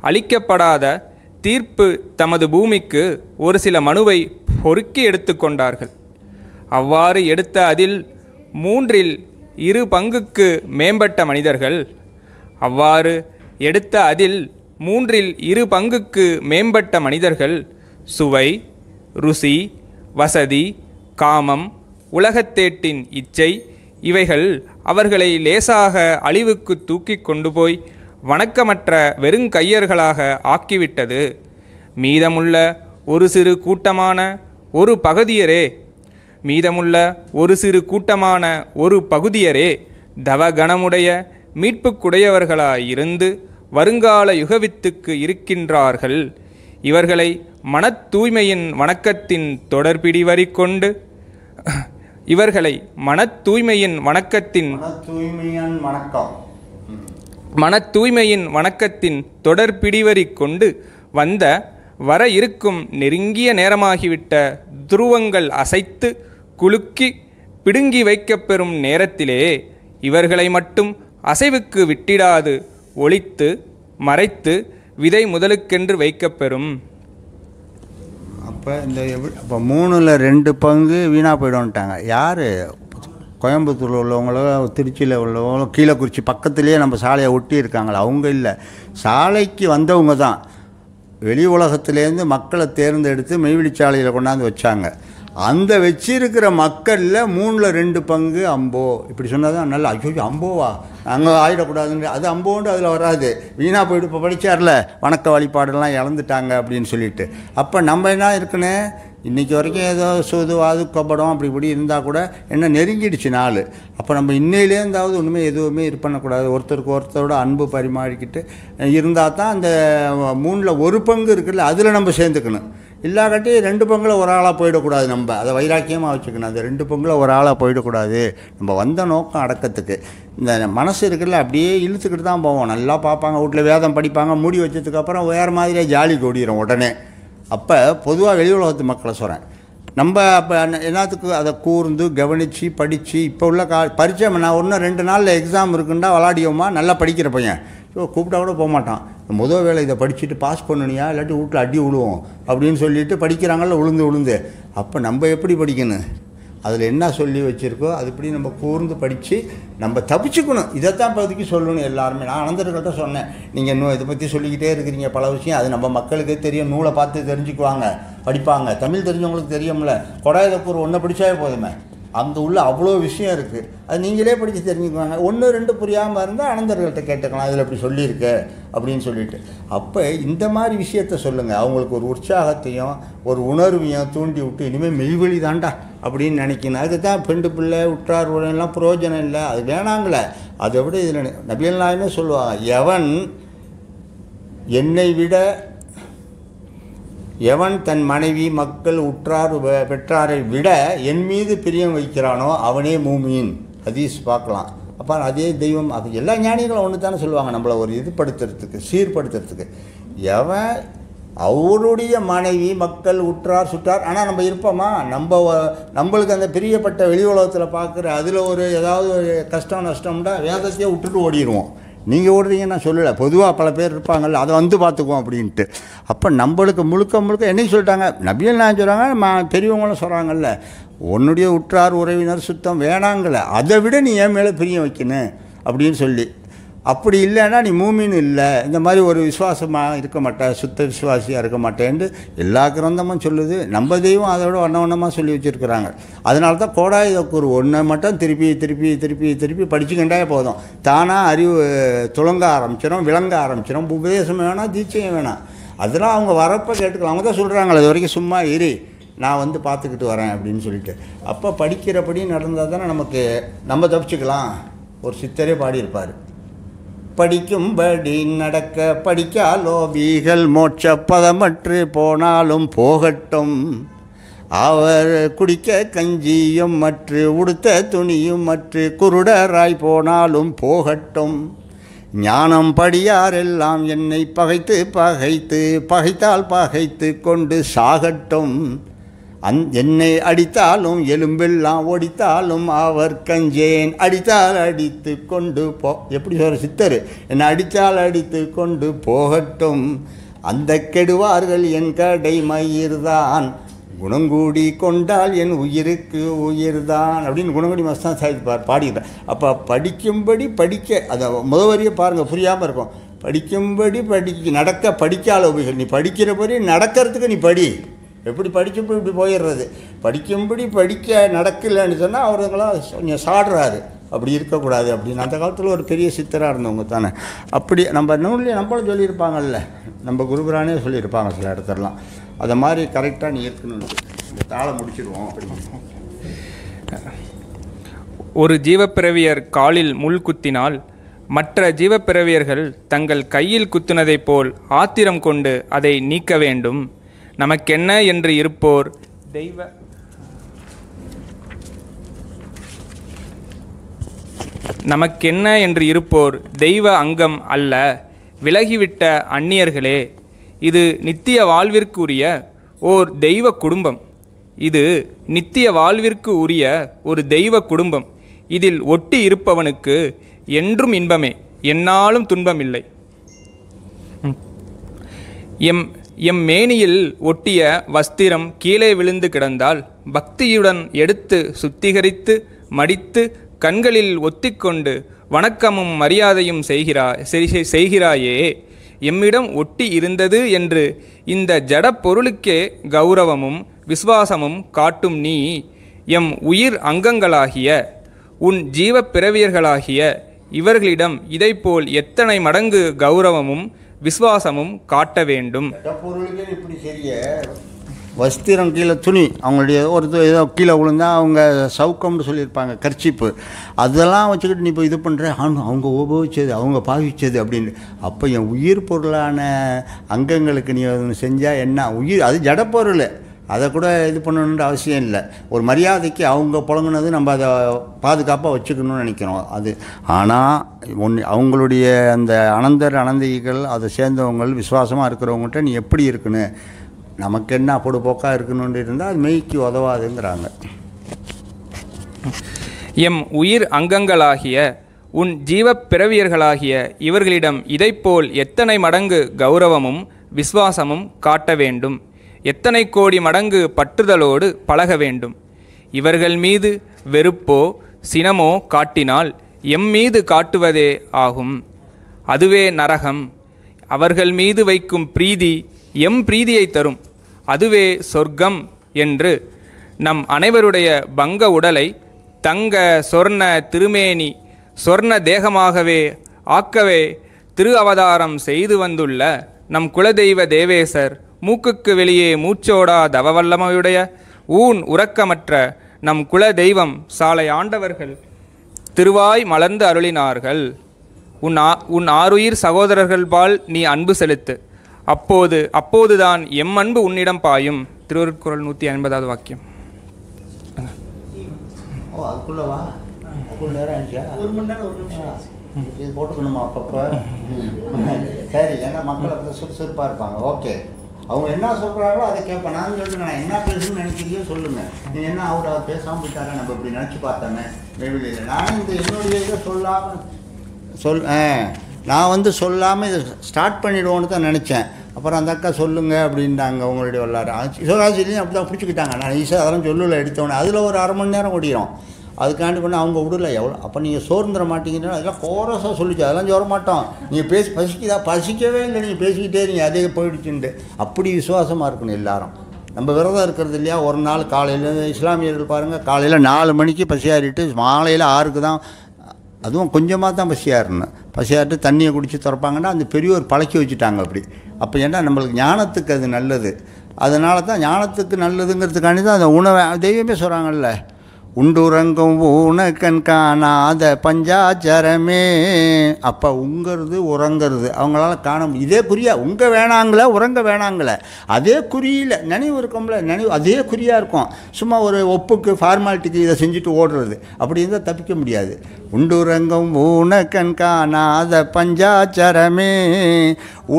அளிக்கப்படாத தீர்ப்பு தமது பூமிக்கு ஒரு சில மனுவை பொறுக்கி எடுத்துக்கொண்டார்கள். அவ்வாறு எடுத்த அதில் 3/2 பங்குக்கு மேம்பட்ட மனிதர்கள், அவ்வாறு எடுத்த அதில் மூன்றில் இரு பங்குக்கு மேம்பட்ட மனிதர்கள் சுவை, ருசி, வசதி, காமம், உலகத்தேட்டின் இச்சை இவைகள் அவர்களை லேசாக அழிவுக்கு தூக்கி கொண்டு போய் வணக்கமற்ற வெறுங்கையர்களாக ஆக்கிவிட்டது. மீதமுள்ள ஒரு சிறு கூட்டமான ஒரு பகுதியரே தவகணமுடைய மீட்புக்குடையவர்களாயிருந்து வருங்கால யுகவித்துக்கு இருக்கின்றார்கள். இவர்களை மனத் தூய்மையின் வணக்கத்தின் தொடர்பிடிவரி கொண்டு வர இருக்கும் நெருங்கிய நேரமாகிவிட்ட துருவங்கள் அசைத்து குலுக்கி பிடுங்கி வைக்கப்பெறும் நேரத்திலே இவர்களை மட்டும் அசைவுக்கு விட்டிடாது ஒளித்து மறைத்து விதை முதலுக்கென்று வைக்கப்பெறும். அப்போ இப்போ 3/2 பங்கு வீணாக போய்டும்ட்டாங்க. யார்? கோயம்புத்தூரில் உள்ளவங்களோ திருச்சியில் உள்ளவங்களோ கீழக்குறிச்சி பக்கத்துலேயே நம்ம சாலையை ஒட்டி இருக்காங்களா? அவங்க இல்லை, சாலைக்கு வந்தவங்க தான் வெளி உலகத்துலேருந்து மக்களை தேர்ந்தெடுத்து மெய்வெளிச்சாலையில் கொண்டாந்து வச்சாங்க. அந்த வச்சிருக்கிற மக்களில் 3/2 பங்கு அம்போ. இப்படி சொன்னால் தான் நல்லா, ஐயோ அம்போவா அங்கே ஆகிடக்கூடாதுன்னு, அது அம்போண்டு அதில் வராது, வீணாக போய்ட்டு இப்போ படித்தார்ல வணக்க வழிபாடெல்லாம் இழந்துட்டாங்க அப்படின்னு சொல்லிட்டு. அப்போ நம்ம என்ன இருக்குன்னு இன்றைக்கி வரைக்கும் ஏதோ சூது வாது கபடம் அப்படி இப்படி இருந்தால் கூட என்ன நெருங்கிடுச்சு நாள். அப்போ நம்ம இன்னையிலேருந்தாவது ஒன்றுமே எதுவுமே இது பண்ணக்கூடாது, ஒருத்தருக்கு ஒருத்தரோட அன்பு பரிமாறிக்கிட்டு இருந்தால் தான் அந்த 3/1 பங்கு இருக்குல்ல அதில் நம்ம சேர்ந்துக்கணும். இல்லாட்டி 2 பங்கில் ஒரு ஆளாக போயிடக்கூடாது. நம்ம அதை வைராக்கியமாக வச்சுக்கணும். அந்த 2 பங்கில் ஒரு ஆளாக போயிடக்கூடாது. நம்ம வந்த நோக்கம் அடக்கத்துக்கு. இந்த மனசு இருக்குல்ல அப்படியே இழுத்துக்கிட்டு தான் போவோம். நல்லா பார்ப்பாங்க, வீட்டில் வேதம் படிப்பாங்க, மூடி வச்சதுக்கப்புறம் வேறு மாதிரியே ஜாலி கொடிக்கிறோம் உடனே. அப்போ பொதுவாக வெளி உலகத்து மக்களை சொல்கிறேன், நம்ம அப்போ எல்லாத்துக்கு அதை கூர்ந்து கவனித்து படித்து இப்போ உள்ள பரீட்சை நான் 1-2 நாளில் எக்ஸாம் இருக்குன்னா விளாடியோமா நல்லா படிக்கிற பையன் கூப்பிட்டா கூட போக மாட்டான். முதல் வேலை இதை படிச்சுட்டு பாஸ் பண்ணணியா இல்லாட்டி வீட்டில் அடி விழுவோம் அப்படின்னு சொல்லிட்டு படிக்கிறாங்கல்ல உளுந்து. அப்போ நம்ம எப்படி படிக்கணும், அதில் என்ன சொல்லி வச்சுருக்கோ அது இப்படி நம்ம கூர்ந்து படித்து நம்ம தப்பிச்சுக்கணும். இதைத்தான் இப்போதைக்கு சொல்லணும் எல்லாருமே. நான் அனந்தர்கள்ட்ட சொன்னேன், நீங்கள் இன்னும் இதை பற்றி சொல்லிக்கிட்டே இருக்கிறீங்க பல விஷயம், அது நம்ம மக்களுக்கே தெரியும், நூலை பார்த்து தெரிஞ்சுக்குவாங்க, படிப்பாங்க. தமிழ் தெரிஞ்சவங்களுக்கு தெரியும்ல, கொடாயதக்கூர் ஒன்றை படித்தாவே போதுமே, அங்கே உள்ள அவ்வளோ விஷயம் இருக்குது, அது நீங்களே படித்து தெரிஞ்சுக்குவாங்க. 1-2 புரியாமல் இருந்தால் அனந்தர்கள்ட்ட கேட்டுக்கலாம், இதில் இப்படி சொல்லியிருக்கு அப்படின்னு சொல்லிட்டு. அப்போ இந்த மாதிரி விஷயத்த சொல்லுங்கள், அவங்களுக்கு ஒரு உற்சாகத்தையும் ஒரு உணர்வையும் தூண்டி விட்டு இனிமேல் மெய்வெளி தாண்டா அப்படின்னு நினைக்கணும். அதுதான் பெண்டு பிள்ளை உற்றார் உறவெல்லாம் பிரயோஜனம் இல்லை, அது வேணாங்களே. அதை விட இதில் நபிகள் நாயகமே சொல்லுவாங்க, எவன் தன் மனைவி மக்கள் உற்றார் பெற்றாரை விட என் மீது பிரியம் வைக்கிறானோ அவனே மூமீன். ஹதீஸ் பார்க்கலாம். அப்போ அதே தெய்வம், அது எல்லா ஞானிகளும் ஒன்று தானே சொல்லுவாங்க, நம்மளை ஒரு இதுபடுத்துறதுக்கு சீர்படுத்துறதுக்கு. எவன் அவருடைய மனைவி மக்கள் உற்றார் சுற்றார், ஆனால் நம்ம இருப்போமா, நம்மளுக்கு அந்த பிரியப்பட்ட வெளி உலகத்தில் பார்க்குற அதில் ஒரு ஏதாவது ஒரு கஷ்டம் நஷ்டம்னா வேதத்தையே விட்டுட்டு ஓடிடுவோம். நீங்கள் ஓடுறீங்க நான் சொல்லலை, பொதுவாக பல பேர் இருப்பாங்கள்ல, அதை வந்து பார்த்துக்குவோம் அப்படின்ட்டு. அப்போ நம்மளுக்கு முழுக்க என்னைக்கு சொல்லிட்டாங்க, நபிகள் நான் சொல்கிறாங்க, பெரியவங்களும் சொல்கிறாங்கல்ல, உன்னுடைய உற்றார் உறவினர் சுத்தம் வேணாங்கள, அதை விட நீ என் மேலே பிரியம் வைக்கணும் அப்படின்னு சொல்லி. அப்படி இல்லைன்னா நீ மூமின் இல்லை, இந்த மாதிரி ஒரு விசுவாசமாக இருக்க மாட்டேன், சுத்த விசுவாசியாக இருக்க மாட்டேன்னு எல்லா கிரந்தமும் சொல்லுது. நம்ம தெய்வம் அதை விட வண்ணமாக சொல்லி வச்சுருக்குறாங்க. அதனால தான் கோடாயுதக்கூர் ஒன்றை மட்டும் திருப்பி படிச்சுக்கிட்டே போதும், தானாக அறிவு துளங்க ஆரம்பிச்சிடும், விளங்க ஆரம்பிச்சிடும். உபதேசம் வேணாம், தீட்சையும் வேணாம், அதெல்லாம் அவங்க வரப்போ கேட்டுக்கலாம். அவங்க தான் சொல்கிறாங்களே, அது வரைக்கும் சும்மா நான் வந்து பார்த்துக்கிட்டு வரேன் அப்படின்னு சொல்லிட்டு. அப்போ படிக்கிறபடி நடந்தால் தானே நம்ம தப்பிச்சுக்கலாம். ஒரு சித்தரே பாடியிருப்பார், படிக்கும்படி நடக்க படிக்காலோ வீகள் மோட்ச பதமற்று போனாலும் போகட்டும், அவர் குடிக்க கஞ்சியும் மற்று உடுத்த துணியும் மற்று குருடராய் போனாலும் போகட்டும், ஞானம் படியாரெல்லாம் என்னை பகைத்தால் பகைத்து கொண்டு சாகட்டும், என்னை அடித்தாலும் எலும்பெல்லாம் ஒடித்தாலும் அவர் கஞ்சேன், அடித்தால் அடித்து கொண்டு எப்படி சொல்கிற சித்தர், என்னை அடித்தால் அடித்து கொண்டு போகட்டும், அந்த கெடுவார்கள் என் கடை மயிர்தான், குணங்கூடி கொண்டால் என் உயிருக்கு உயிர்தான் அப்படின்னு குணங்குடி மஸ்தான் சாதிப்பார் பாடிக்கிறார். அப்போ படிக்கும்படி படிக்க, அதை முதல் வரியை பாருங்கள், புரியாமல் இருக்கும். படிக்கும்படி படிக்காத உபயோகம். நீ படிக்கிறபடி நடக்கிறதுக்கு நீ படி. எப்படி படிக்கும்படி இப்படி போயிடுறது. படிக்கும்படி நடக்கலைன்னு சொன்னால் அவருங்களாம் கொஞ்சம் சாடுறாரு. அப்படி இருக்கக்கூடாது அப்படின்னு அந்த காலத்தில் ஒரு பெரிய சித்தராக இருந்தவங்க தானே. அப்படி நம்ம நூல்லையே நம்மளும் சொல்லியிருப்பாங்கல்ல, நம்ம குருபுரானே சொல்லியிருப்பாங்க சில இடத்துலலாம். அதை மாதிரி கரெக்டாக நீ இருக்கணும்னு இந்த தாளை முடிச்சிடுவோம். அப்படி ஒரு ஜீவப்பிறவியர் காலில் முள் குத்தினால் மற்ற ஜீவப்பிறவியர்கள் தங்கள் கையில் குத்தினதைப் போல் ஆத்திரம் கொண்டு அதை நீக்க வேண்டும். நமக்கென்ன என்று இருப்போர் தெய்வ அங்கம் அல்ல, விலகிவிட்ட அந்நியர்களே. இது நித்திய வாழ்விற்குரிய ஓர் தெய்வ குடும்பம். ஒரு தெய்வ குடும்பம். இதில் ஒட்டி இருப்பவனுக்கு என்றும் இன்பமே, எந்நாளும் துன்பமில்லை. எம் மேனியில் ஒட்டிய வஸ்திரம் கீழே விழுந்து கிடந்தால் பக்தியுடன் எடுத்து சுத்திகரித்து மடித்து கண்களில் ஒத்திக்கொண்டு வணக்கமும் மரியாதையும் செய்கிறாயே. எம்மிடம் ஒட்டி இருந்தது என்று இந்த ஜட பொருளுக்கே கௌரவமும் விசுவாசமும் காட்டும் நீ எம் உயிர் அங்கங்களாகிய உன் ஜீவ பிறவியர்களாகிய இவர்களிடம் இதைப்போல் எத்தனை மடங்கு கௌரவமும் விசுவாசமும் காட்ட வேண்டும். பொருளுக்கே இப்படி சரிய வஸ்திரம் கீழே துணி அவங்களுடைய ஒரு ஏதோ கீழே விழுந்தா அவங்க சவுக்கம்னு சொல்லியிருப்பாங்க, கர்ச்சிப்பு, அதெல்லாம் வச்சுக்கிட்டு நீ இப்போ இது பண்ணுற அவங்க உபயோகிச்சது அவங்க பாவிச்சது அப்படின்னு. அப்போ என் உயிர் பொருளான அங்கங்களுக்கு நீ செஞ்சால் என்ன உயிர், அது ஜடப்பொருள், அதை கூட இது பண்ணணுன்ற அவசியம் இல்லை. ஒரு மரியாதைக்கு அவங்க புழங்கினது நம்ம அதை பாதுகாப்பாக வச்சுக்கணும்னு நினைக்கிறோம். அது ஆனால் அவங்களுடைய அந்த அனந்தர்கள் அதை சேர்ந்தவங்க விசுவாசமாக இருக்கிறவங்ககிட்ட நீ எப்படி இருக்குன்னு, நமக்கு என்ன பொடுபோக்காக இருக்கணும்னு இருந்தால் அது மெய்க்கு உதவாதுங்கிறாங்க. எம் உயிர் அங்கங்களாகிய உன் ஜீவ பிறவியர்களாகிய இவர்களிடம் இதைப்போல் எத்தனை மடங்கு கௌரவமும் விசுவாசமும் காட்ட வேண்டும். எத்தனை கோடி மடங்கு பற்றுதலோடு பழக வேண்டும். இவர்கள் மீது வெறுப்போ சினமோ காட்டினால் எம் மீது காட்டுவதே ஆகும். அதுவே நரகம். அவர்கள் மீது வைக்கும் பிரீதி எம் பிரீதியை தரும். அதுவே சொர்க்கம் என்று நம் அனைவருடைய பங்க உடலை தங்க சொர்ண திருமேனி சொர்ண தேகமாகவே ஆக்கவே திரு அவதாரம் செய்து வந்துள்ள நம் குலதெய்வ தேவேசர் மூக்குக்கு வெளியே மூச்சோடா தவவல்லமையுடைய ஊன் உறக்கமற்ற நம் குல தெய்வம் சாலை ஆண்டவர்கள் திருவாய் மலர்ந்து அருளினார்கள். உன் ஆருயிர் சகோதரர்கள்பால் நீ அன்பு செலுத்து. அப்போதுதான் எம் அன்பு உன்னிடம் பாயும். திருவருட்குறள் 150வது வாக்கியம். இது போட்டுக்கணுமா அப்பப்போ? சரி, ஏன்னா மக்கள் அப்போ சுறுசுறுப்பாக இருப்பாங்க. ஓகே, அவங்க என்ன சொல்கிறாங்களோ அதை கேட்பேன். நான் சொல்லுங்க, நான் என்ன பேசணும்னு நினைக்கிறீங்களோ சொல்லுங்கள். நீங்கள் என்ன அவர் பேசாமல் போயிட்டாரா, நம்ம இப்படி நினச்சி பார்த்தோமே வெளியில். நானும் இந்த என்னுடைய இதை நான் சொல்லாமல் இதை ஸ்டார்ட் பண்ணிவிடுவோன்னு தான் நினச்சேன். அப்புறம் அந்த அக்கா சொல்லுங்கள் அப்படின்ட்டாங்க. அவங்களுடைய எல்லாரும் சிவகாசிலையும் அப்படி தான் பிடிச்சிக்கிட்டாங்க. நான் ஈஸியாக அதெல்லாம் சொல்லலை எடுத்தோன்னே. அதில் ஒரு 1/2 மணி நேரம் ஓடிடும். அதுக்காண்டி பண்ண அவங்க விடல எவ்வளோ. அப்போ நீங்கள் சோர்ந்துட மாட்டீங்கன்னா அதெல்லாம் கோரஸாக சொல்லிச்சு. அதெல்லாம் சொல்ல மாட்டோம். நீங்கள் பசிக்கவே இல்லை, நீங்கள் பேசிக்கிட்டே நீங்கள் அதே போயிடுச்சுண்டு. அப்படி விசுவாசமாக இருக்கணும் எல்லாரும். நம்ம விரதம் இருக்கிறது இல்லையா, ஒரு நாள் காலையில் இஸ்லாமியர்கள் பாருங்கள், காலையில் 4 மணிக்கு பசியாறிட்டு மாலையில் 6க்கு தான், அதுவும் கொஞ்சமாக தான் பசியாறணும். பசியாறிட்டு தண்ணியை குடித்து திறப்பாங்கன்னா அந்த பெரியோர் பழக்கி வச்சுட்டாங்க அப்படி. அப்போ ஏன்னா நம்மளுக்கு ஞானத்துக்கு அது நல்லது. அதனால தான் ஞானத்துக்கு நல்லதுங்கிறதுக்காண்டி தான் அந்த உணவை தெய்வமே சொல்கிறாங்கல்ல, உண்டுறங்கும் ஊனக்கண் காணாத பஞ்சாச்சரமே. அப்போ உங்கிறது உறங்கிறது அவங்களால காண இதே குறியா. உங்க வேணாங்களே உறங்க வேணாங்களே அதே குறியில் நினைவு இருக்கும்ல, நினைவு அதே குறியாக இருக்கும். சும்மா ஒரு ஒப்புக்கு ஃபார்மாலிட்டிக்கு இதை செஞ்சுட்டு ஓடுறது அப்படி இருந்தால் தப்பிக்க முடியாது. உண்டுறங்கும் ஊனக்கண் காணாத பஞ்சாச்சரமே,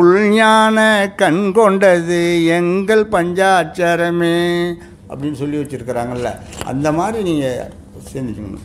உள்ஞான கண் கொண்டது எங்கள் பஞ்சாச்சரமே அப்படின்னு சொல்லி வச்சுருக்கிறாங்கல்ல. அந்த மாதிரி நீங்கள் செஞ்சுக்கணும்.